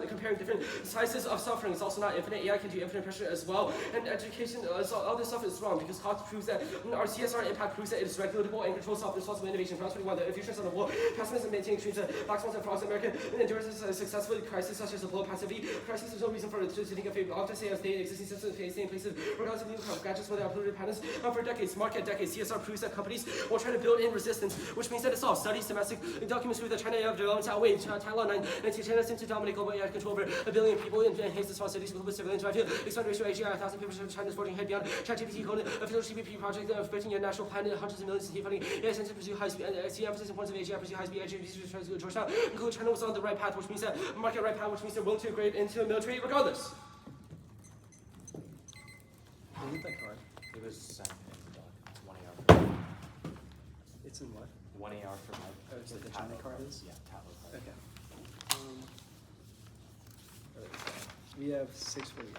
comparing different sizes of suffering. It's also not infinite. AI can do infinite pressure as well. And education, all this stuff is wrong because cost proves that our CSR impact proves that it is regulatable and controls self-responsible innovation. Round 21, the future is on the wall. Pessimism maintaining extremes, black swans and frogs. American endurance is successful crisis such as a blow passivity. Crisis, there's no reason for it to think of it. Often say as they existing systems stay in places regardless of new gadgets whether polluted patterns for decades. Market decades. CSR proves that companies will try to build in resistance, which means that it's all studies, domestic documents prove that China development outweighed Taiwan 19 China seems to dominate global AI control over 1 billion people in haste response cities with surveillance drive to expand ratio AGI 1,000 people China's forging head beyond ChatGPT code official GPP project of 15-year national plan hundreds of millions of funding AI centers pursue high speed see emphasis in points of AGI pursue high speed AGI research to Georgetown include China was on the right path, which means that market right path, which means they're willing to upgrade into a military regardless.
Read that card.
It was sent in the doc. It's 1 AR for Mike.
It's in what?
1 AR for Mike.
Oh,
It's
so the
Tableau
China card is?
Yeah, Tableau card.
Okay. We have 6 for you.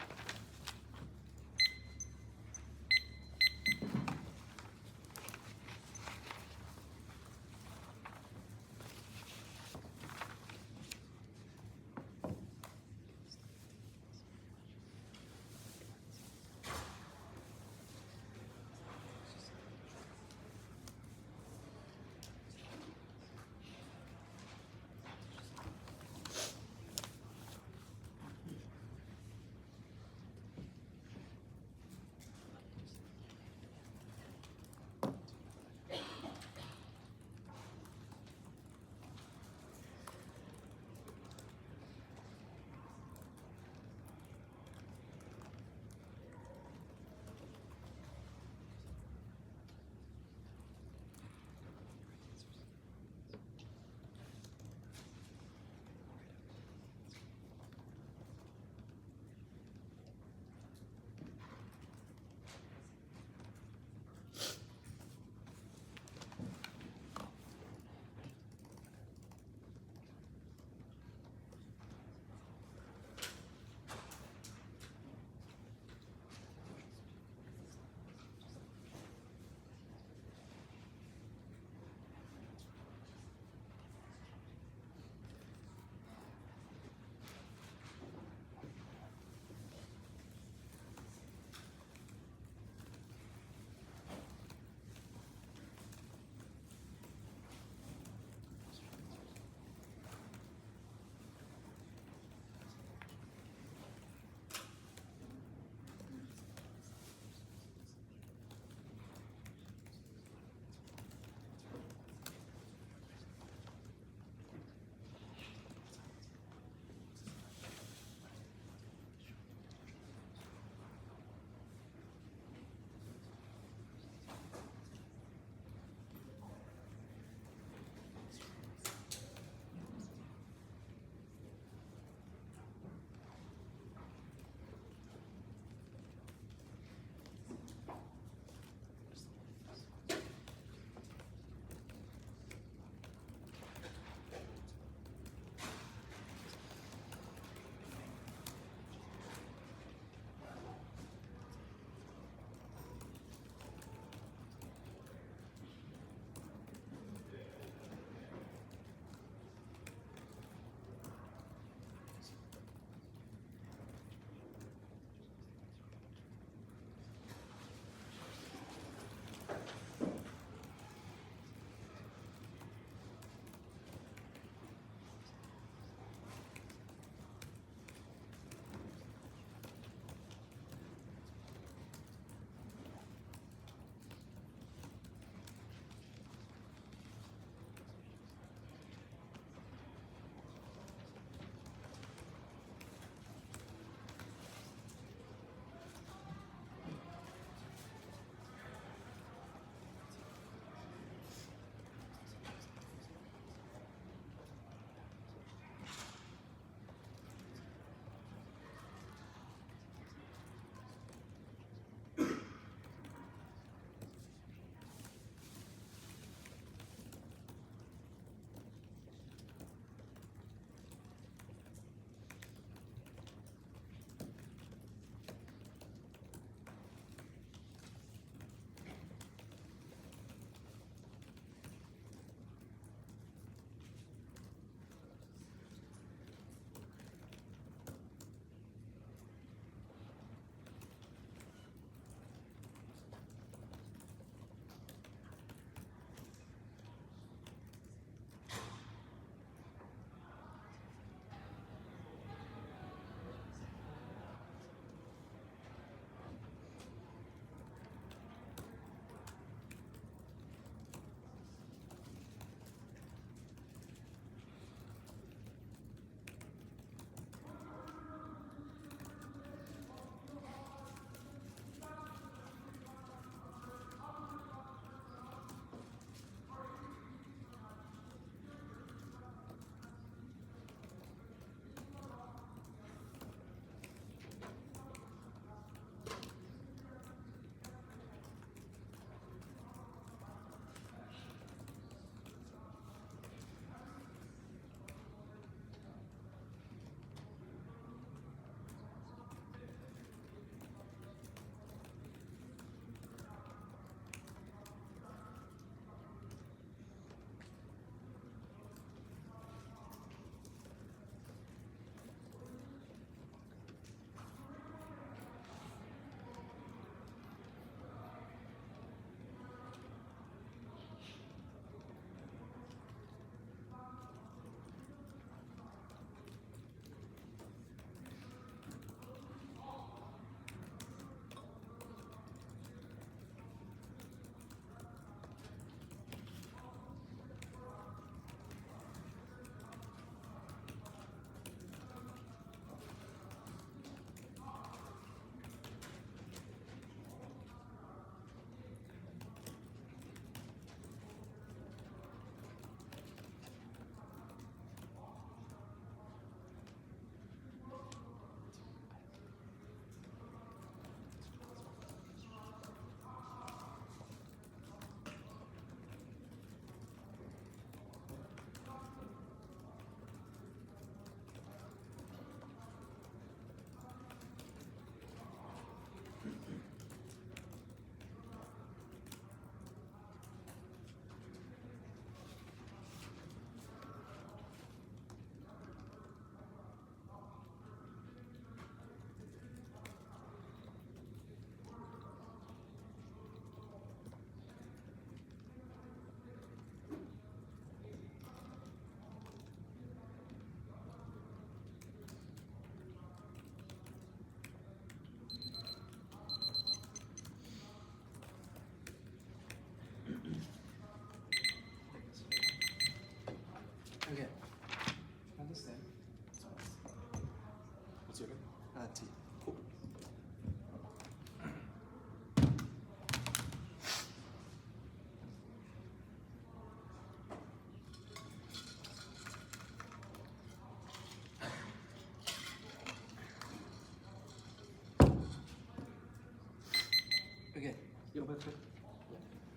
with the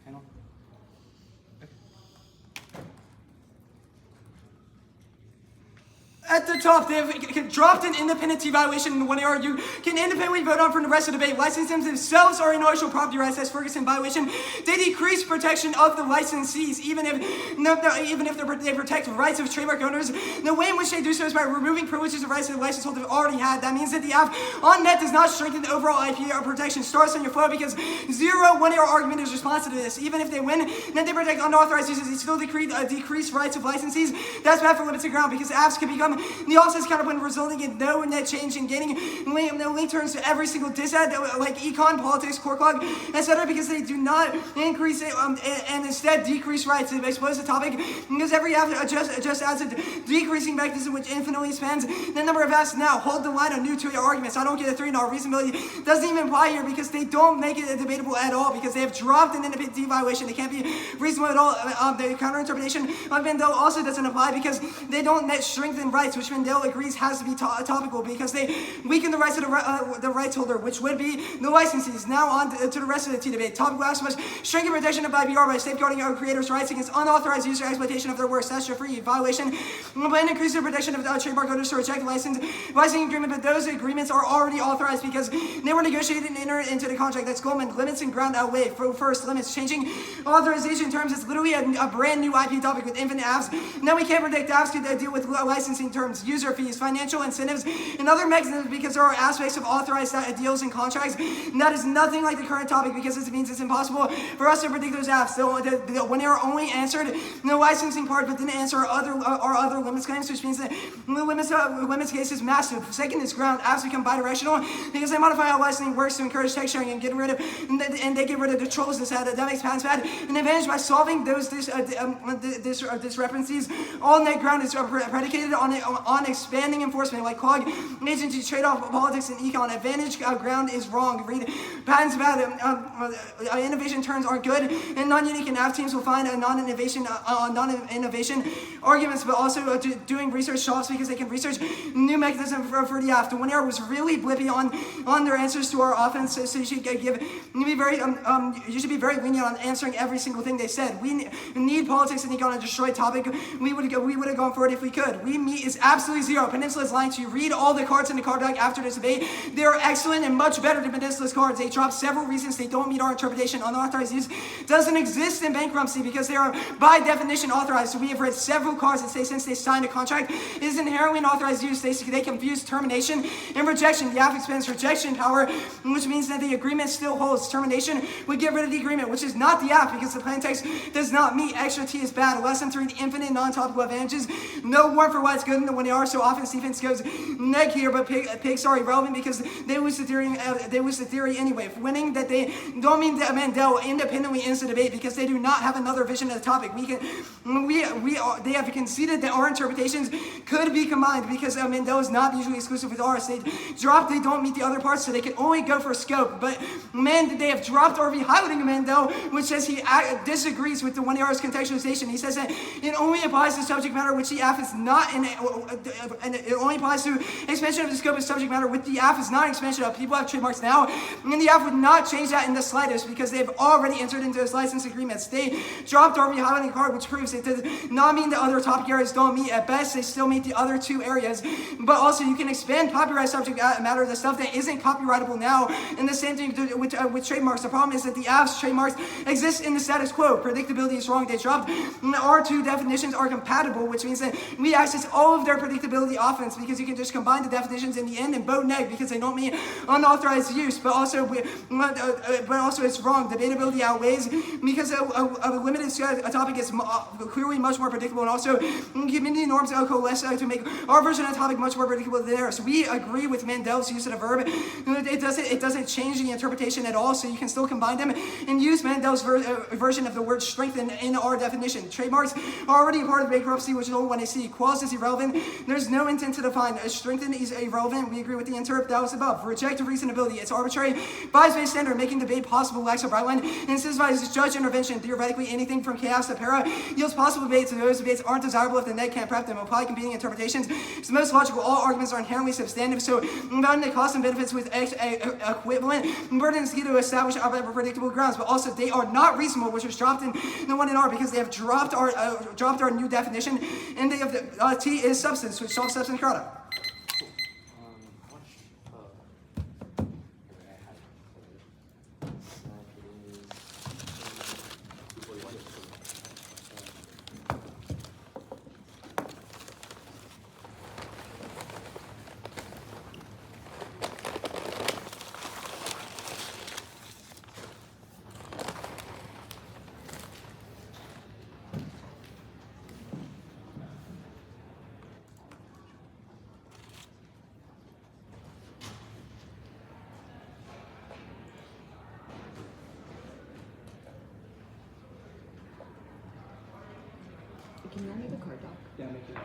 panel?
At the top, they have dropped an independent evaluation in 1AR. You can independently vote on from the rest of the debate. Licensees themselves are intellectual property rights as Ferguson violation. They decrease protection of the licensees, even if they protect rights of trademark owners. The way in which they do so is by removing privileges and rights that the license holder already had. That means that the app on net does not strengthen the overall IP or protection. Starts on your flow because 1AR argument is responsive to this. Even if they win, then they protect unauthorized users. They still decrease rights of licensees. That's bad for limited ground because apps can become the offsets counterplan, resulting in no net change in gaining link turns to every single disad like econ, politics, core clog, etc. because they do not increase it and instead decrease rights. It exposes the topic because every app just adds a decreasing mechanism which infinitely spans the number of apps. Now hold the line on new to your arguments. I don't get a 3 no reasonability doesn't even apply here because they don't make it debatable at all because they have dropped an independent devaluation. They can't be reasonable at all. The counter interpretation of Mandel also doesn't apply because they don't net strengthen rights, which Mandel agrees has to be topical because they weaken the rights of the rights holder, which would be the licensees. Now on to the rest of the T debate. Topical asks must strengthen protection of IPR by safeguarding our creators' rights against unauthorized user exploitation of their works. That's free violation. Plan increase the protection of trademark owners to reject licensing agreement, but those agreements are already authorized because they were negotiated and entered into the contract. That's Goldman. Limits and ground outweigh. First, limits. Changing authorization terms is literally a brand new IP topic with infinite apps. Now we can't predict apps to deal with licensing terms, user fees, financial incentives, and other mechanisms because there are aspects of authorized deals and contracts. And that is nothing like the current topic because it means it's impossible for us to predict those apps. So when they are only answered the licensing part, but didn't answer our other limits claims, which means that the limits case is massive. Second is ground. Apps become bidirectional because they modify how licensing works to encourage text sharing and they get rid of the trolls that makes patents bad. An advantage by solving those discrepancies. All net ground is predicated on expanding enforcement like clog agency trade-off politics and econ. Advantage ground is wrong. Read patents bad. Innovation terms aren't good and non-unique, and app teams will find a non-innovation arguments, but also doing research shops because they can research new mechanisms for the app. The 1AR was really blippy on their answers to our offense, so you should be very lenient on answering every single thing they said. We need politics and econ to destroy topic. We would have gone for it if we could. We meet is absolutely zero. Peninsula is lying to you. Read all the cards in the card deck after this debate. They are excellent and much better than Peninsula's cards. They drop several reasons they don't meet our interpretation. Unauthorized use doesn't exist in bankruptcy because they are by definition authorized. So we have read several cards that say since they signed a contract, it is inherently an authorized use. They confuse termination and rejection. The app expands rejection power, which means that the agreement still holds. Termination would get rid of the agreement, which is not the app because the plain text does not meet. Extra T is bad. Lesson 3, the infinite non-topical advantages. No warrant for why it's good in the 1AR. So offense defense goes neg here, but pigs are irrelevant because they lose the theory anyway. If winning that they don't mean that Mandel independently ends the debate because they do not have another vision of the topic. They have conceded that our interpretations could be combined because Mandel is not mutually exclusive with ours. They don't meet the other parts, so they can only go for scope. But they have dropped RV highlighting Mandel, which says he disagrees with the 1AR's contextualization. He says that it only applies to subject matter which the app is not, and it only applies to expansion of the scope of subject matter which the app is not an expansion of. People have trademarks now, and the app would not change that in the slightest because they've already entered into those license agreements. They dropped RV highlighting card, which proves it does not mean the other topic areas don't meet. At best, they still meet the other two areas. But also, you can expand copyright subject matter, the stuff that isn't copyrightable now, and the same thing with trademarks. The problem is that the app's trademarks exist in the status quo. Predictability is wrong. They dropped our two definitions are compatible, which means that we access all of their predictability offense because you can just combine the definitions in the end and vote neg because they don't mean unauthorized use. But also it's wrong. Debatability outweighs because a limited topic is clearly much more predictable, and also community norms coalesce to make our version of the topic much more predictable than theirs. So we agree with Mandel's use of the verb. It doesn't change the interpretation at all, so you can still combine them and use Mandel's version of the word strengthen in our definition. Trademarks are already a part of bankruptcy, which is only when they see clause is irrelevant strengthen. There's no intent to define. Strengthen is irrelevant. We agree with the interp that was above. Reject reasonability. It's arbitrary, bias-based standard, making debate possible, lacks a bright line, and incentivizes judge intervention. Theoretically, anything from chaos to para yields possible debates, and those debates aren't desirable if the net can't prep them. Apply competing interpretations. It's the most logical. All arguments are inherently substantive, so combining the costs and benefits with equivalent burdens to establish predictable grounds, but also they are not reasonable, which was dropped in the 1 in R because they have dropped our new definition, and they have the T is substance, which solves substance product.
Can you make a card doc?
Yeah, make it.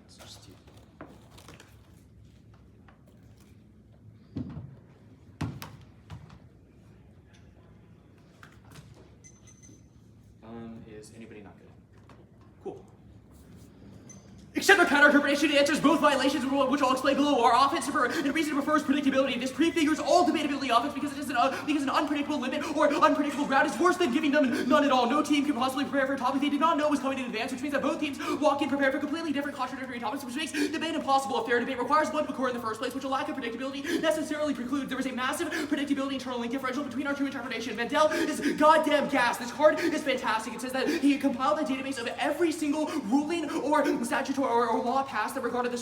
It's just you. Is anybody not good?
Cool. Except our counter-interpretation answers both violations, which I'll explain below. Our offense and reason prefers predictability. This prefigures all debatability offense because it is an unpredictable limit or unpredictable ground is worse than giving them none at all. No team can possibly prepare for a topic they did not know was coming in advance, which means that both teams walk in prepared for completely different contradictory topics, which makes debate impossible. A fair debate requires one to occur in the first place, which a lack of predictability necessarily precludes. There is a massive predictability internal link differential between our two interpretations. Mandel is goddamn gas. This card is fantastic. It says that he compiled a database of every single ruling or statutory or law passed that regarded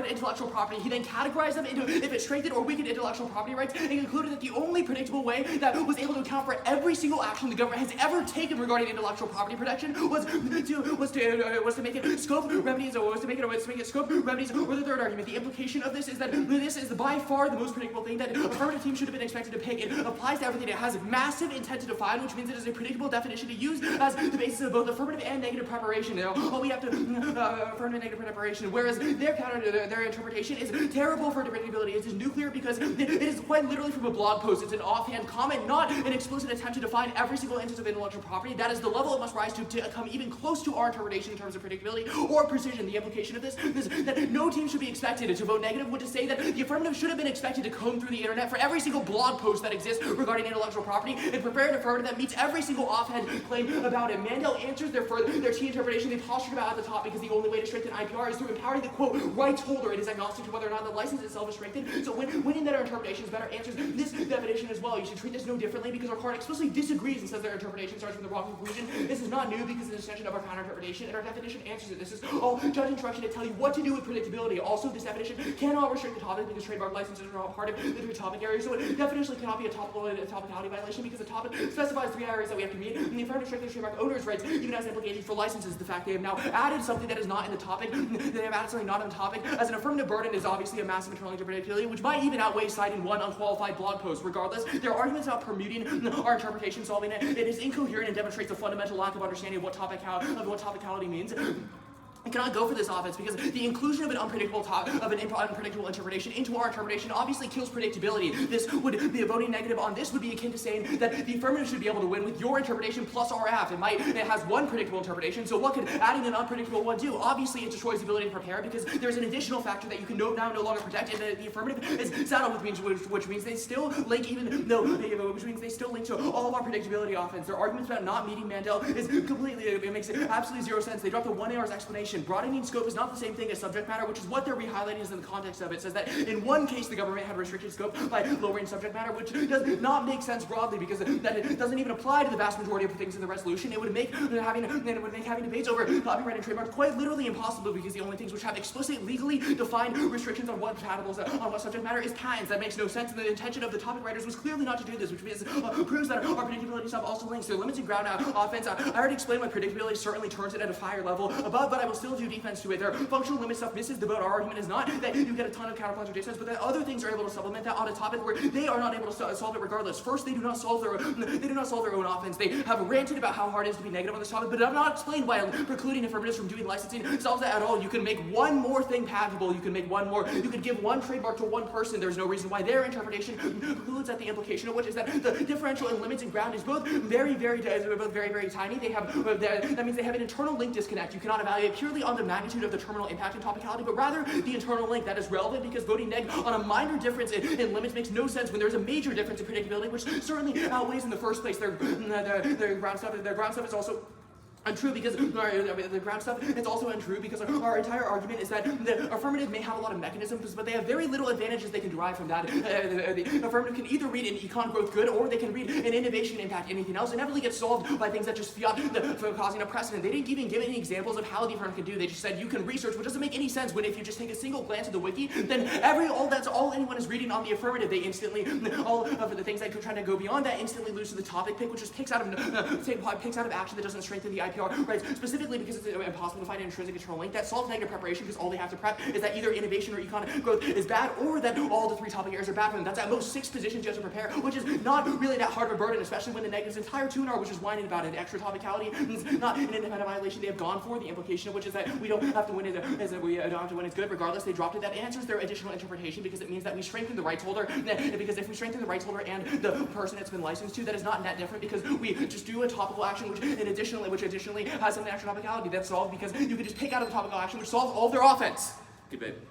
intellectual property. He then categorized them into if it strengthened or weakened intellectual property rights, and concluded that the only predictable way that was able to account for every single action the government has ever taken regarding intellectual property protection was to make it scope remedies, or was to make it scope remedies. Or the third argument, the implication of this is that this is by far the most predictable thing that affirmative teams should have been expected to pick. It applies to everything. It has massive intent to define, which means it is a predictable definition to use as the basis of both affirmative and negative preparation. Now, all we have to affirmative and negative preparation, whereas their interpretation is terrible for predictability. It is nuclear because it is quite literally from a blog post. It's an offhand comment, not an explicit attempt to define every single instance of intellectual property. That is the level it must rise to come even close to our interpretation in terms of predictability or precision. The implication of this is that no no team should be expected to vote negative would to say that the affirmative should have been expected to comb through the internet for every single blog post that exists regarding intellectual property and prepare an affirmative that meets every single offhand claim about it. Mandel answers their T interpretation they postured about at the top because the only way to strengthen IPR is through empowering the, quote, rights holder. It is agnostic to whether or not the license itself is strengthened. So winning that our interpretation is better answers this definition as well. You should treat this no differently because our court explicitly disagrees and says their interpretation starts from the wrong conclusion. This is not new because it's an extension of our counter interpretation, and our definition answers it. This is all judge instruction to tell you what to do with predictability. Also, this definition cannot restrict the topic because trademark licenses are not part of the three topic areas, so it definitionally cannot be a topicality violation because the topic specifies 3 areas that we have to meet, and the affirmative strengthens trademark owners' rights even as implications for licenses. The fact they have now added something that is not in the topic, they have added something not in the topic as an affirmative burden is obviously a massive internal predictability, which might even outweigh citing one unqualified blog post. Regardless, there are arguments about permuting our interpretation, solving it. It is incoherent and demonstrates a fundamental lack of understanding of what topicality means. I cannot go for this offense because the inclusion of an unpredictable interpretation into our interpretation obviously kills predictability. This would be a voting negative on this would be akin to saying that the affirmative should be able to win with your interpretation plus RF. It has one predictable interpretation, so what could adding an unpredictable one do? Obviously, it destroys the ability to prepare because there's an additional factor that you can now no longer protect, and the affirmative is saddled with which means they still link which means they still link to all of our predictability offense. Their arguments about not meeting Mandel is completely, it makes absolutely zero sense. They drop the 1 hour's explanation. Broadening scope is not the same thing as subject matter, which is what they're re-highlighting is in the context of it. It says that in one case the government had restricted scope by lowering subject matter, which does not make sense broadly because that it doesn't even apply to the vast majority of things in the resolution. It would make having debates over copyright and trademark quite literally impossible because the only things which have explicit legally defined restrictions on what subject matter is patents. That makes no sense, and the intention of the topic writers was clearly not to do this, which means proves that our predictability stuff also links to limits and ground offense. I already explained why predictability certainly turns it at a higher level above, but I will still do defense to it. Their functional limit stuff misses the boat. Our argument is not that you get a ton of counterplans or distance, but that other things are able to supplement that on a topic where they are not able to solve it regardless. First, they do not solve their own offense. They have ranted about how hard it is to be negative on this topic, but have not explained why precluding affirmatives from doing licensing solves that at all. You can make one more thing patentable. You can give one trademark to one person. There's no reason why their interpretation concludes that the implication of which is that the differential in limits and ground is both very tiny. That means they have an internal link disconnect. You cannot evaluate purely on the magnitude of the terminal impact in topicality, but rather the internal link. That is relevant because voting neg on a minor difference in limits makes no sense when there's a major difference in predictability, which certainly outweighs in the first place their ground stuff. Their ground stuff is also untrue because the ground stuff is also untrue because our entire argument is that the affirmative may have a lot of mechanisms, but they have very little advantages they can derive from that. The affirmative can either read an econ growth good or they can read an innovation impact anything else. It inevitably gets solved by things that just fiat for causing a precedent. They didn't even give any examples of how the affirmative can do. They just said you can research, which doesn't make any sense when if you just take a single glance at the wiki, then that's all anyone is reading on the affirmative. They instantly, all of the things that could try to go beyond that instantly lose to the topic pick, which just picks out of action that doesn't strengthen the IPR rights, specifically because it's impossible to find an intrinsic internal link that solves negative preparation because all they have to prep is that either innovation or econ growth is bad or that all the 3 topic areas are bad for them. That's at most 6 positions you have to prepare, which is not really that hard of a burden, especially when the negative's entire 2 hour, which is whining about it. Extra topicality is not an independent violation they have gone for. The implication of which is that we don't have to win it's good. Regardless, they dropped it. That answers their additional interpretation because it means that we strengthen the rights holder. Because if we strengthen the rights holder and the person it's been licensed to, that is not net different because we just do a topical action which additionally has some extra topicality. That's solved because you can just pick out of the topical action which solves all of their offense. Good bit.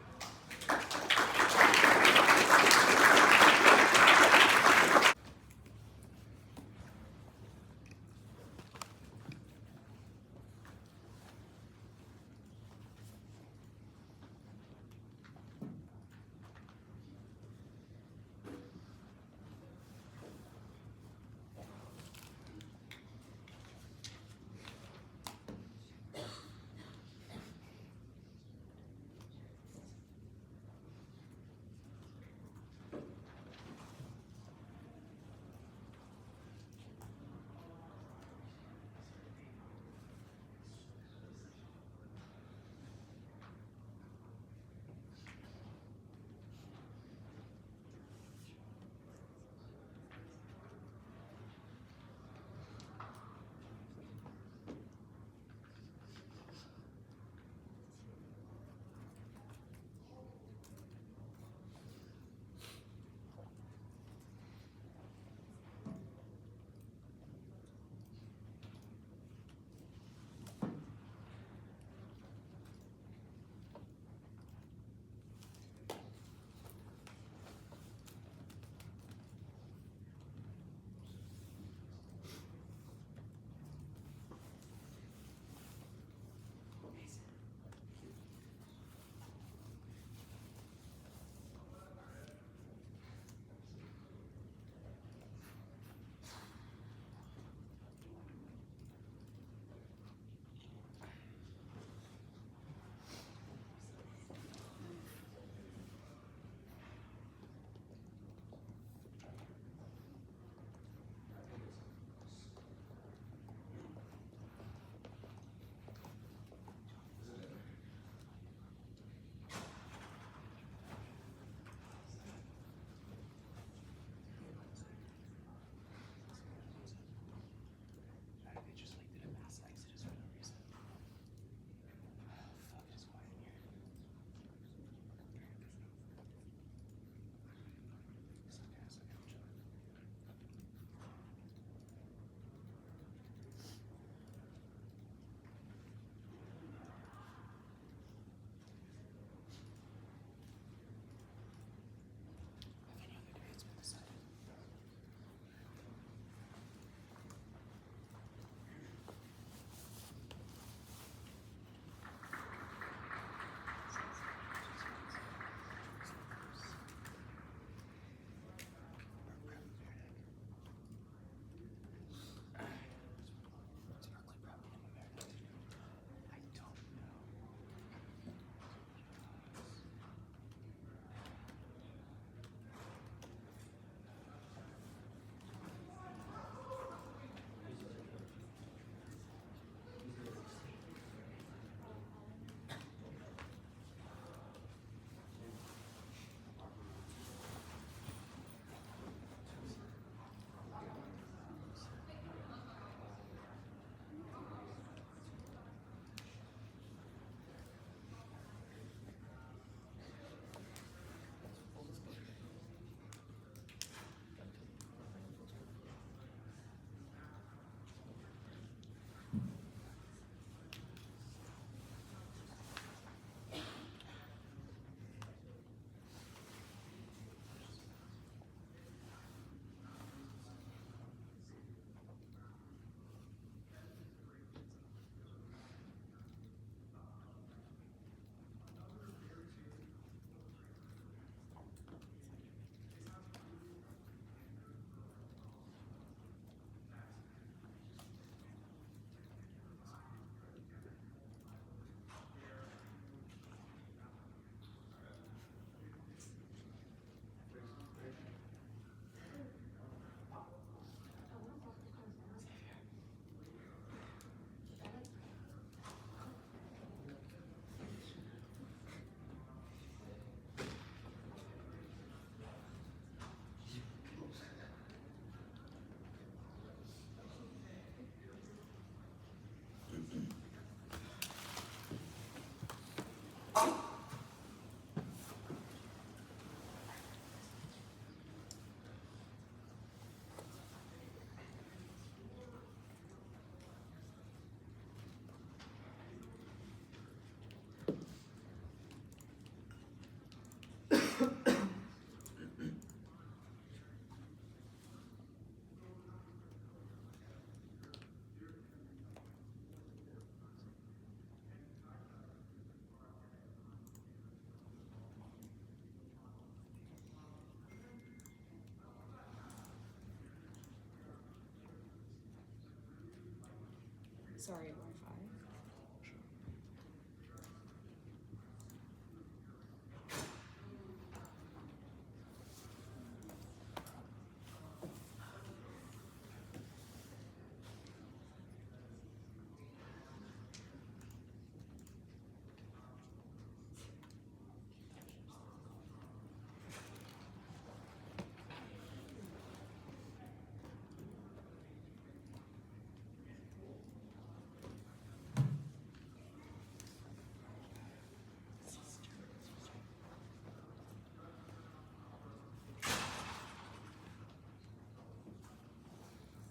Sorry, Wi-Fi.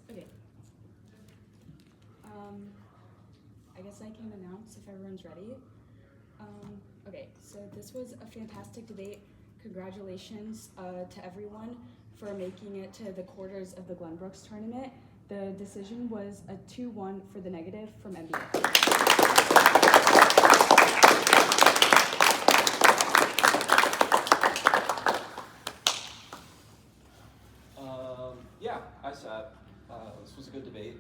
Okay. I guess I can announce if everyone's ready. Okay, so this was a fantastic debate. Congratulations to everyone for making it to the quarters of the Glenbrooks tournament. The decision was a 2-1 for the negative from MBA.
Yeah, I sat. This was a good debate.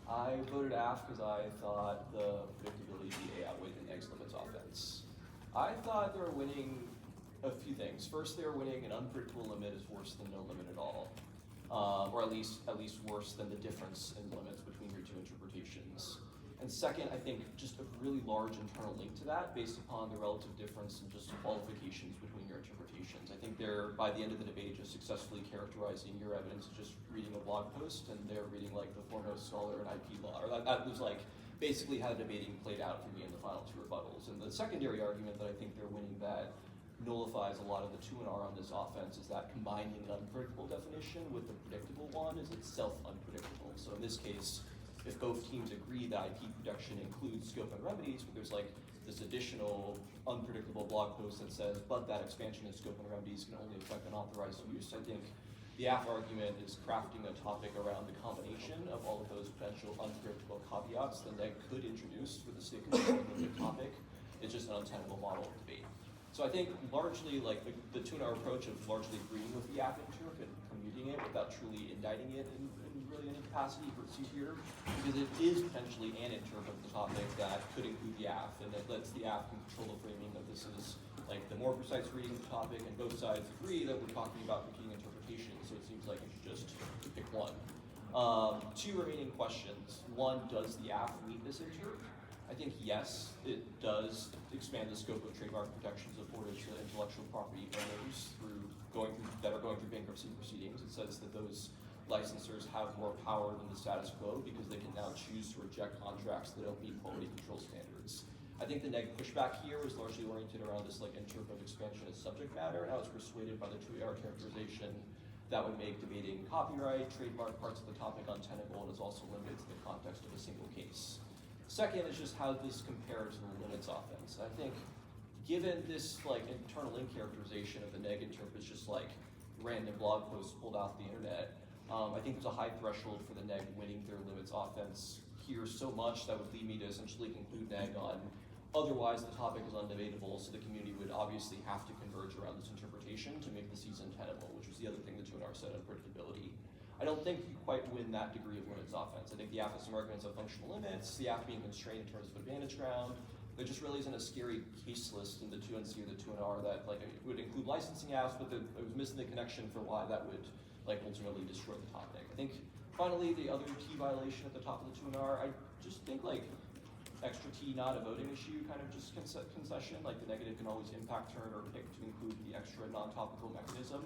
I voted AF because I thought the predictability BA outweighed the next limits offense. I thought they were winning a few things. First, they were winning an unpredictable limit is worse than no limit at all, or at least worse than the difference in limits between your two interpretations. And second, I think just a really large internal link to that based upon the relative difference in just qualifications between your interpretations. I think they're, by the end of the debate, just successfully characterizing your evidence as just reading a blog post, and they're reading like the foremost scholar in IP law. Or that was like basically how the debating played out for me in the final two rebuttals. And the secondary argument that I think they're winning that nullifies a lot of the 2 and R on this offense is that combining an unpredictable definition with the predictable one is itself unpredictable. So in this case, if both teams agree that IP production includes scope and remedies, but there's like this additional unpredictable blog post that says, but that expansion in scope and remedies can only affect unauthorized use, I think the AF argument is crafting a topic around the combination of all of those potential unpredictable caveats that NEG could introduce for the sake of the topic. It's just an untenable model of debate. So I think largely like the 2 and R approach of largely agreeing with the AF interp and commuting it without truly indicting it in really any capacity hurts you here, because it is potentially an interp of the topic that could include the AF, and it lets the AF control the framing that this is like the more precise reading of the topic, and both sides agree that we're talking about competing interpretations, so it seems like you should just pick one. 2 remaining questions. One, does the AF meet this interp? I think yes, it does expand the scope of trademark protections afforded to intellectual property owners that are going through bankruptcy proceedings. It says that those licensors have more power than the status quo because they can now choose to reject contracts that don't meet quality control standards. I think the neg pushback here was largely oriented around this like interp of expansion as subject matter, and I was persuaded by the 2AR characterization that would make debating copyright, trademark parts of the topic untenable, and is also limited to the context of a single case. Second is just how this compares to the limits offense. I think given this like internal link characterization of the neg interp is just like random blog posts pulled off the internet, I think there's a high threshold for the neg winning their limits offense here so much that would lead me to essentially conclude neg on otherwise the topic is undebatable, so the community would obviously have to converge around this interpretation to make the season tenable, which was the other thing the 2 and R said on predictability. I don't think you quite win that degree of limits offense. I think the AF has some arguments of functional limits, the AF being constrained in terms of advantage ground. There just really isn't a scary case list in the 2NC or the 2 and R that like it would include licensing AFs, but it was missing the connection for why that would like ultimately destroy the topic. I think finally the other T violation at the top of the 2 and R, I just think like extra T not a voting issue kind of just concession, like the negative can always impact turn or pick to include the extra non-topical mechanism.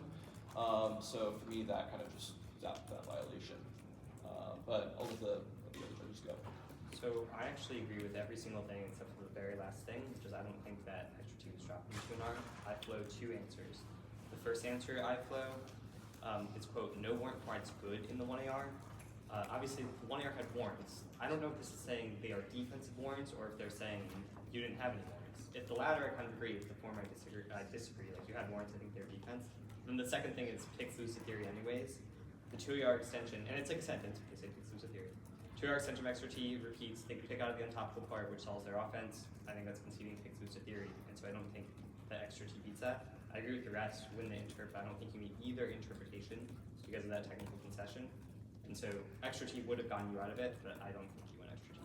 So for me that kind of just that violation. But I'll let the other judges go.
So I actually agree with every single thing except for the very last thing, which is I don't think that extra T was dropped into an R. I flow 2 answers. The first answer I flow is quote, no warrant required's good in the 1AR. Obviously the 1AR had warrants. I don't know if this is saying they are defensive warrants or if they're saying you didn't have any warrants. If the latter, I kind of agree. If the former, I disagree. Like you had warrants, I think they're defense. Then the second thing is picks lucid theory anyways. The 2AR extension, and it's like a sentence, they say picks lucid theory. 2AR extension of extra T repeats, they pick out of the untopical part which solves their offense. I think that's conceding picks lucid theory, and so I don't think the extra T beats that. I agree with the rest when they interpret. I don't think you meet either interpretation because of that technical concession. And so extra T would have gotten you out of it, but I don't think you went extra T.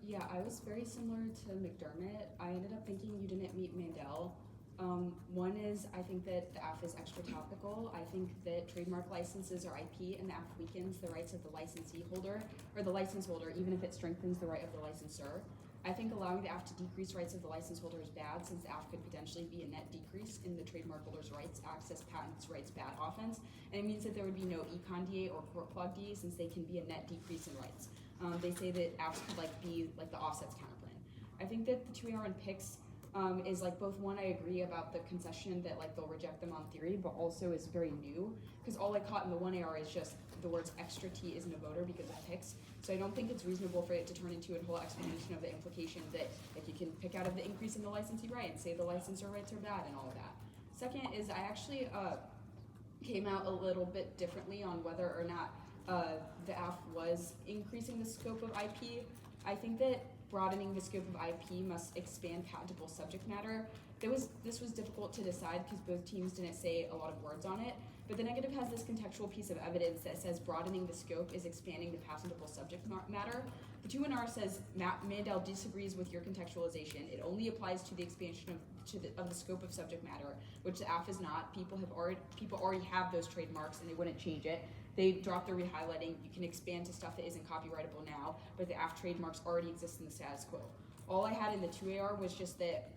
Yeah, I was very similar to McDermott. I ended up thinking you didn't meet Mandel. One is I think that the AF is extra topical. I think that trademark licenses are IP and the AF weakens the rights of the licensee holder or the license holder, even if it strengthens the right of the licensor. I think allowing the AF to decrease rights of the license holder is bad, since the AF could potentially be a net decrease in the trademark holder's rights, access patents rights bad offense, and it means that there would be no econ DA or court plug DA, since they can be a net decrease in rights. They say that AFs could be like the offsets counterplan. I think that the 2AR and PICs is both one, I agree about the concession that they'll reject them on theory, but also is very new, because all I caught in the 1AR is just the words extra T isn't a voter because of PICs. So I don't think it's reasonable for it to turn into a whole explanation of the implication that you can pick out of the increase in the licensee right and say the licensor rights are bad and all of that. Second is I actually came out a little bit differently on whether or not the AF was increasing the scope of IP. I think that broadening the scope of IP must expand patentable subject matter. This was difficult to decide because both teams didn't say a lot of words on it, but the negative has this contextual piece of evidence that says broadening the scope is expanding the patentable subject matter. The 2NR says Mandel disagrees with your contextualization. It only applies to the expansion of the scope of subject matter, which the AF is not. People already have those trademarks and they wouldn't change it. They dropped the re-highlighting. You can expand to stuff that isn't copyrightable now, but the AF trademarks already exist in the status quo. All I had in the 2AR was just that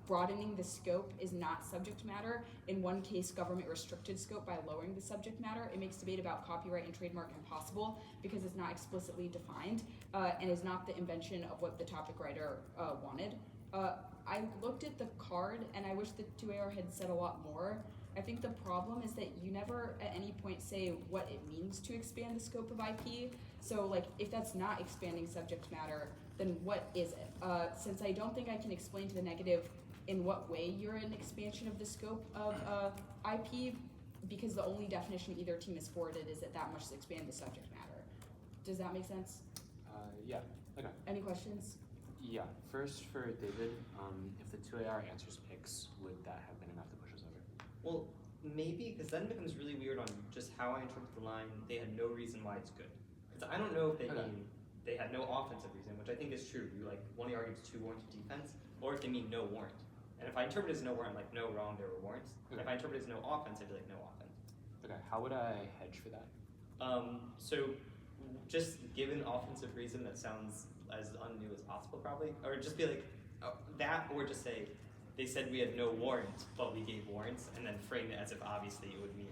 broadening the scope is not subject matter. In one case, government restricted scope by lowering the subject matter. It makes debate about copyright and trademark impossible because it's not explicitly defined and is not the invention of what the topic writer wanted. I looked at the card and I wish the 2AR had said a lot more. I think the problem is that you never at any point say what it means to expand the scope of IP. So if that's not expanding subject matter, then what is it? Since I don't think I can explain to the negative in what way you're an expansion of the scope of IP, because the only definition either team has forwarded is that must expand the subject matter. Does that make sense?
Yeah, okay.
Any questions?
Yeah, first for David, if the 2AR answers PICs, would that have been enough to push us over?
Well, maybe, because then it becomes really weird on just how I interpret the line, they had no reason why it's good. Because I don't know if they mean they had no offensive reason, which I think is true. One of the arguments 2 warrant to defense, or if they mean no warrant. And if I interpret it as no warrant, I'm like, no, wrong, there were warrants.
Okay.
If I interpret it as no offense, I'd be like, no offense.
Okay, how would I hedge for that?
So just given offensive reason that sounds as unnew as possible probably, or just be like, that, or just say, they said we had no warrant, but we gave warrants, and then frame it as if obviously it would mean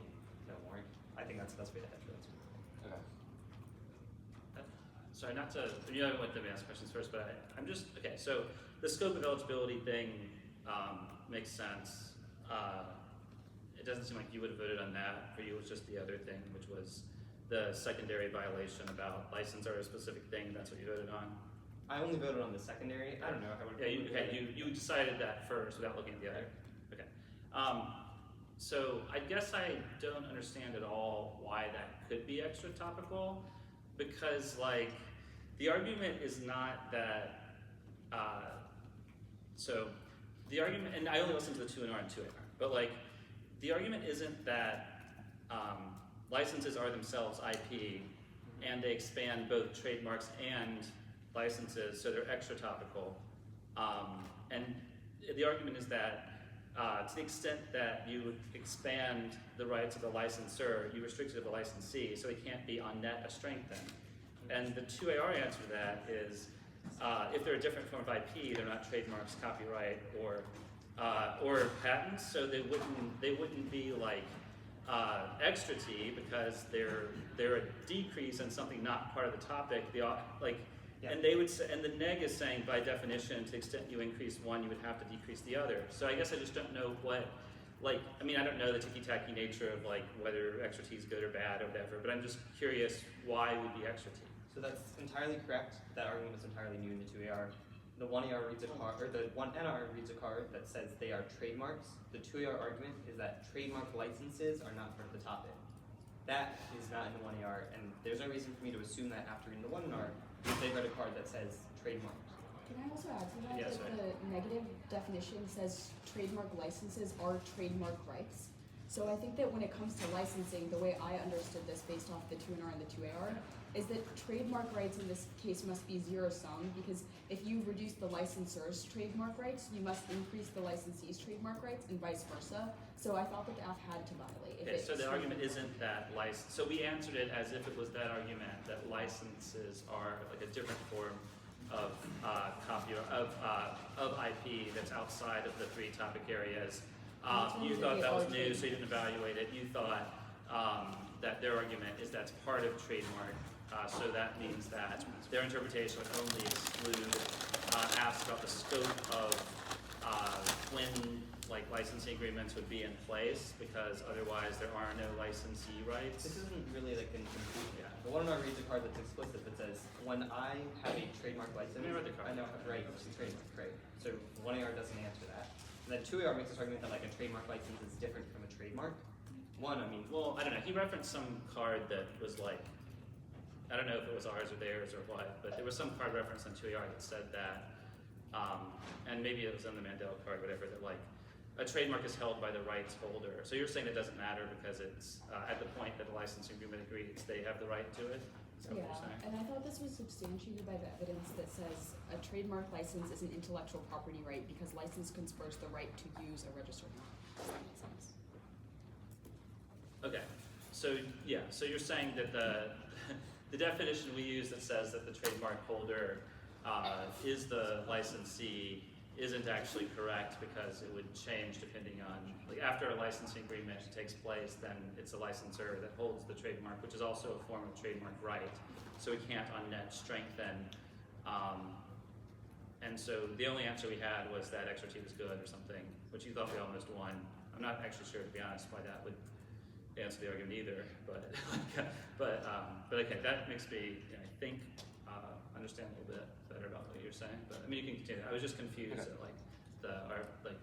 no warrant. I think that's the best way to hedge for that.
Okay.
Sorry, not to, you know, I went to ask questions first, but I'm just, okay, so the scope of eligibility thing makes sense. It doesn't seem like you would have voted on that. For you, it was just the other thing, which was the secondary violation about license or a specific thing. That's what you voted on.
I only voted on the secondary. I don't know if I would have.
Yeah, you decided that first without looking at the other. Okay. So I guess I don't understand at all why that could be extra topical, because the argument is not that. So the argument, and I only listened to the 2NR and 2AR, but the argument isn't that licenses are themselves IP and they expand both trademarks and licenses, so they're extra topical. And the argument is that to the extent that you expand the rights of the licensor, you restrict it to the licensee, so it can't be on net a strengthened. And the 2AR answer to that is if they're a different form of IP, they're not trademarks, copyright, or patents, so they wouldn't be extra T because they're a decrease in something not part of the topic. And they would say, and the neg is saying by definition, to the extent you increase one, you would have to decrease the other. So I guess I just don't know what, I mean, I don't know the ticky-tacky nature of whether extra T is good or bad or whatever, but I'm just curious why it would be extra T.
So that's entirely correct. That argument was entirely new in the 2AR. The 1AR reads a card, or the 1NR reads a card that says they are trademarks. The 2AR argument is that trademark licenses are not part of the topic. That is not in the 1AR, and there's no reason for me to assume that after reading the 1NR, they read a card that says trademarks.
Can I also add to that
Yeah,
that
sorry.
the negative definition says trademark licenses are trademark rights. So I think that when it comes to licensing, the way I understood this based off the 2NR and the 2AR is that trademark rights in this case must be zero sum, because if you reduce the licensor's trademark rights, you must increase the licensee's trademark rights, and vice versa. So I thought that the F had to violate.
Okay, so the argument isn't that license. So we answered it as if it was that argument that licenses are like a different form of of IP that's outside of the three topic areas. You thought that was new, so you didn't evaluate it. You thought that their argument is that's part of trademark. So that means that their interpretation would only exclude, ask about the scope of when licensing agreements would be in place, because otherwise there are no licensee rights.
This isn't really like in conclusion. Yeah. The one of our reads a card that's explicit that says, when I have a trademark license,
Let me read the card.
I now have rights to trademark, right? So 1AR doesn't answer that. And then 2AR makes this argument that like a trademark license is different from a trademark. One, I mean,
Well, I don't know. He referenced some card that was like, I don't know if it was ours or theirs or what, but there was some card reference on 2AR that said that, and maybe it was on the Mandel card, whatever, that like a trademark is held by the rights holder. So you're saying it doesn't matter because it's at the point that the licensing agreement agrees, they have the right to it? Is that what you're saying?
And I thought this was substantiated by the evidence that says a trademark license is an intellectual property right because license confers the right to use a registered mark. Does that make sense?
Okay, so yeah, so you're saying that the definition we use that says that the trademark holder is the licensee isn't actually correct because it would change depending on, like after a licensing agreement takes place, then it's a licensor that holds the trademark, which is also a form of trademark right. So we can't on net strengthen. And so the only answer we had was that XRT was good or something, which you thought we almost won. I'm not actually sure, to be honest, why that would answer the argument either, but okay, that makes me, I think, understand a little bit better about what you're saying. But I mean, you can continue. I was just confused at like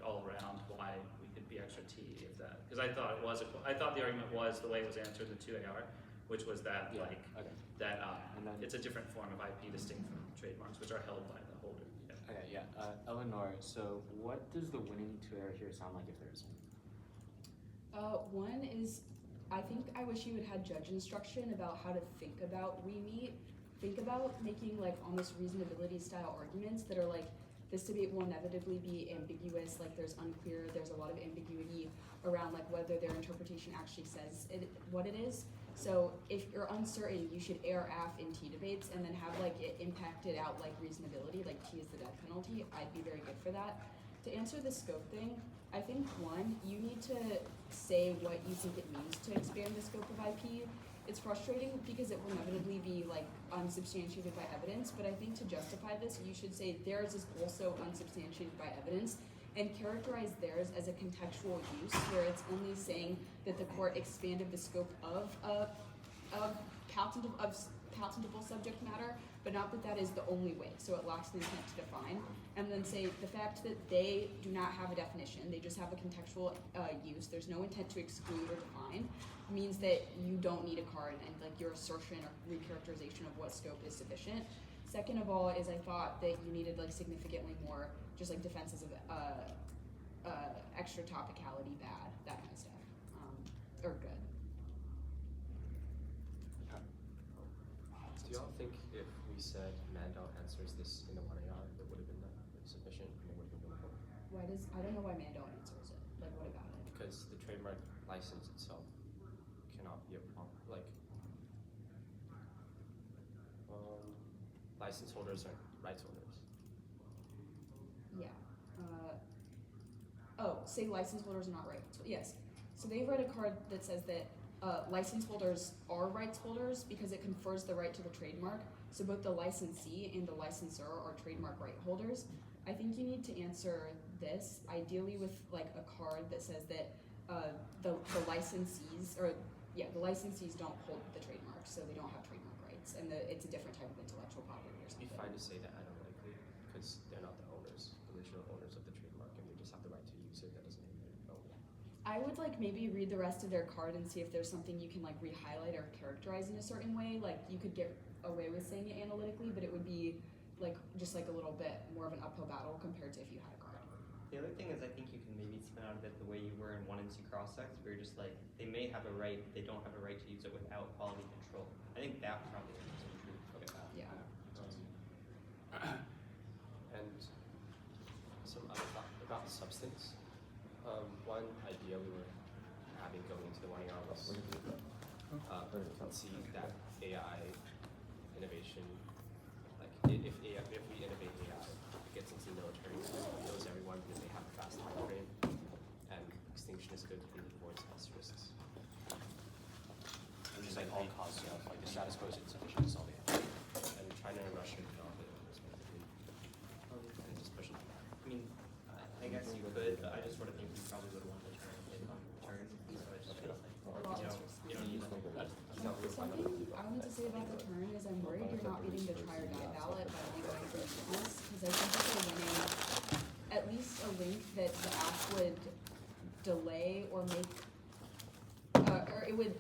all around why we could be XRT if that, because I thought it was. I thought the argument was the way it was answered in 2AR, which was that it's a different form of IP distinct from trademarks, which are held by the holder. Yeah.
Okay, yeah. Eleanor, so what does the winning 2AR here sound like if there is one?
One is, I think I wish you had judge instruction about how to think about re-meet. Think about making like almost reasonability style arguments that are like, this debate will inevitably be ambiguous, like there's a lot of ambiguity around like whether their interpretation actually says what it is. So if you're uncertain, you should err af in T debates and then have like it impacted out like reasonability, like T is the death penalty. I'd be very good for that. To answer the scope thing, I think one, you need to say what you think it means to expand the scope of IP. It's frustrating because it will inevitably be like unsubstantiated by evidence, but I think to justify this, you should say theirs is also unsubstantiated by evidence and characterize theirs as a contextual use where it's only saying that the court expanded the scope of patentable subject matter, but not that that is the only way, so it lacks the intent to define. And then say the fact that they do not have a definition, they just have a contextual use, there's no intent to exclude or define, means that you don't need a card and like your assertion or recharacterization of what scope is sufficient. Second of all is I thought that you needed like significantly more just like defenses of extra topicality, bad, that kind of stuff, or good.
Do y'all think if we said Mandel answers this in the 1AR, that would have been sufficient and it would have been doable?
I don't know why Mandel answers it. Like, what about it?
Because the trademark license itself cannot be a problem. Like, license holders are rights holders.
Yeah. Say license holders are not rights. Yes. So they've read a card that says that license holders are rights holders because it confers the right to the trademark. So both the licensee and the licensor are trademark right holders. I think you need to answer this, ideally with like a card that says that the licensees don't hold the trademark, so they don't have trademark rights, and it's a different type of intellectual property or something.
It'd be fine to say that analytically because they're not the owners, the original owners of the trademark, and they just have the right to use it. That doesn't mean they own it.
I would like maybe read the rest of their card and see if there's something you can like re-highlight or characterize in a certain way. Like you could get away with saying it analytically, but it would be like just like a little bit more of an uphill battle compared to if you had a card.
The other thing is I think you can maybe spin out of it the way you were in 1 and 2 cross-sects, where you're just like, they may have a right, they don't have a right to use it without quality control. I think that probably is true.
Okay.
Yeah.
And some other thought about substance. One idea we were having going into the 1 hour was see that AI innovation, like if we innovate AI, it gets into military, it kills everyone because they have a fast time frame, and extinction is good because it avoids health risks.
And just like all cause like the status quo is insufficient to solve it.
And China and Russia develop it respectively, and just push it back.
I mean, I guess you could, but I just sort of think you probably would want to turn it on turn. So I just feel like, you don't need that.
Something I wanted to say about the turn is I'm worried you're not beating the try or die ballot by only going for uniqueness, because I think if you're winning at least a link that the app would delay or make, or it would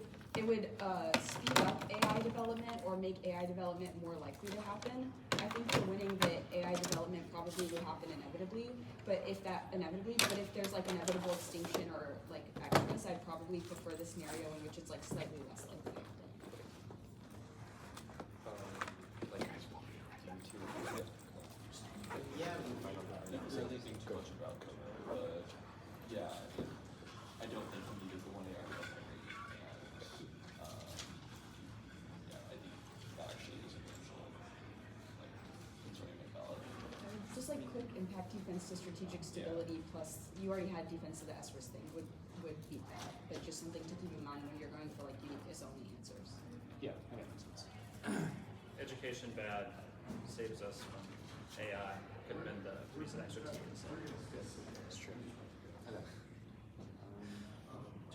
speed up AI development or make AI development more likely to happen. I think you're winning that AI development probably would happen inevitably, but if there's like inevitable extinction or like excess, I'd probably prefer the scenario in which it's like slightly less likely to happen.
Yeah, I don't really think too much about code, but yeah, I don't think you needed the 1 AR recovery, and yeah, I think that actually is a potential concerning methodology.
Just like quick impact defense to strategic stability plus you already had defense to the S-risk thing would beat that, but just something to keep in mind when you're going for like uniqueness only answers.
Yeah, that makes sense.
Education bad saves us from AI. Could have been the reason expertise.
That's true. Okay.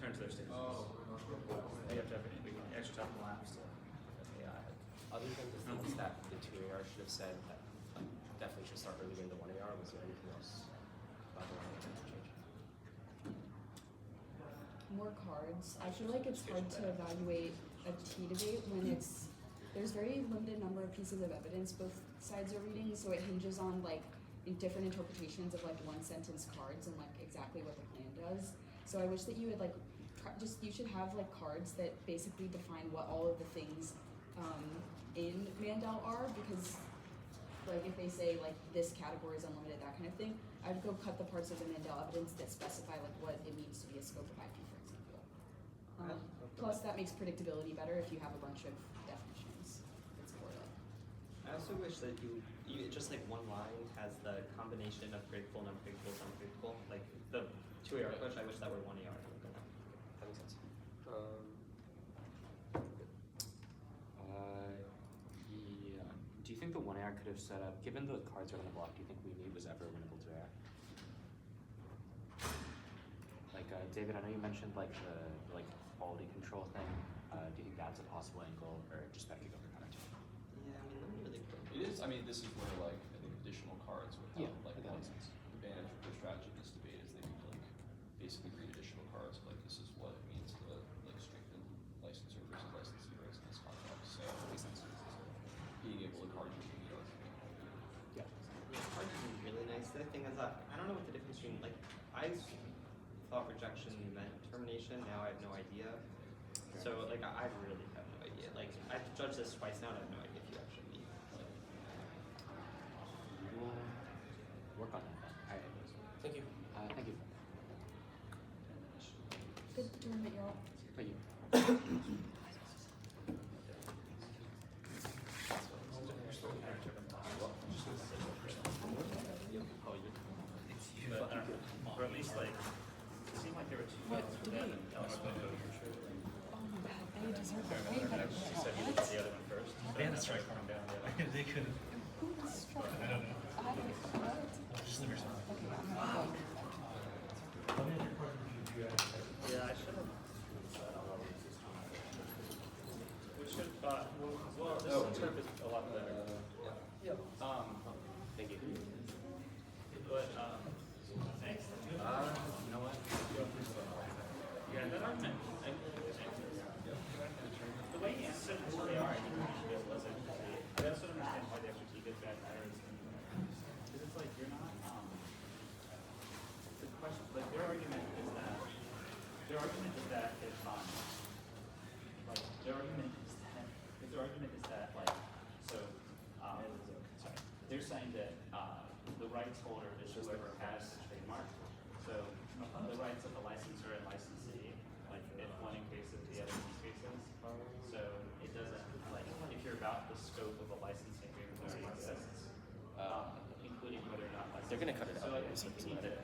Turn to their statements. You have to have extra topical apps to AI.
Other than the things that the 2 AR should have said that like, definitely should start earlier in the 1 AR, was there anything else about the 1 AR that change?
More cards. I feel like it's hard to evaluate a T debate when there's very limited number of pieces of evidence both sides are reading, so it hinges on like different interpretations of like 1 sentence cards and like exactly what the plan does. So I wish that you would like you should have like cards that basically define what all of the things in Mandel are, because like if they say like this category is unlimited, that kind of thing, I'd go cut the parts of the Mandel evidence that specify like what it means to be a scope of IP, for example. Plus that makes predictability better if you have a bunch of definitions that support it.
I also wish that you just like one line has the combination of predictable and unpredictable is unpredictable. Like the 2 AR push, I wish that were 1 AR.
That makes sense.
Yeah. Do you think the 1 AR could have set up, given the cards are on the block, do you think we need was ever winnable 2 AR? Like David, I know you mentioned like the quality control thing. Do you think that's a possible angle, or just better to go for counter?
Yeah, I mean, let me really quick.
It is, I mean, this is where like, I think additional cards would help,
Yeah,
like
that
one
makes sense.
advantage of the strategy in this debate is they could like basically read additional cards, like this is what it means to like strengthen licensor versus licensee rights in this context, so
Makes sense.
being able to card your argument.
Yeah.
Yeah, cards would be really nice. The other thing is I don't know what the difference between like I thought rejection meant termination. Now I have no idea. So like I really have no idea. Like I've judged this twice now and I have no idea if you actually mean. Like,
We'll work on that. All right.
Thank you.
Thank you.
Good tournament, y'all.
Thank you.
But I don't know. Or at least like, it seemed like there were 2 files for them and Ellen was going to go through.
Oh my god, they deserve that way better.
She said you looked at the other one first. So that's right, calm down. The other one.
They could have.
Who was struck? I don't know.
Just leave yourself.
Okay, I'm not going.
Yeah, I should have. We should have well, this interpret is a lot better.
Thank you.
But, thanks.
You know what?
Yeah, that argument, the way you said it's really are, I think it wasn't. I also don't understand why the extra T gets bad matters. Because it's like, you're not, argument is that their argument is that if like their argument is that like so sorry, they're saying that the rights holder is whoever has the trademark. So the rights of the licensor and licensee, like if one increases, the other decreases. So it doesn't like if you're about the scope of a licensing agreement that already exists, including whether or not licensing.
They're gonna cut it out.
So I think you need to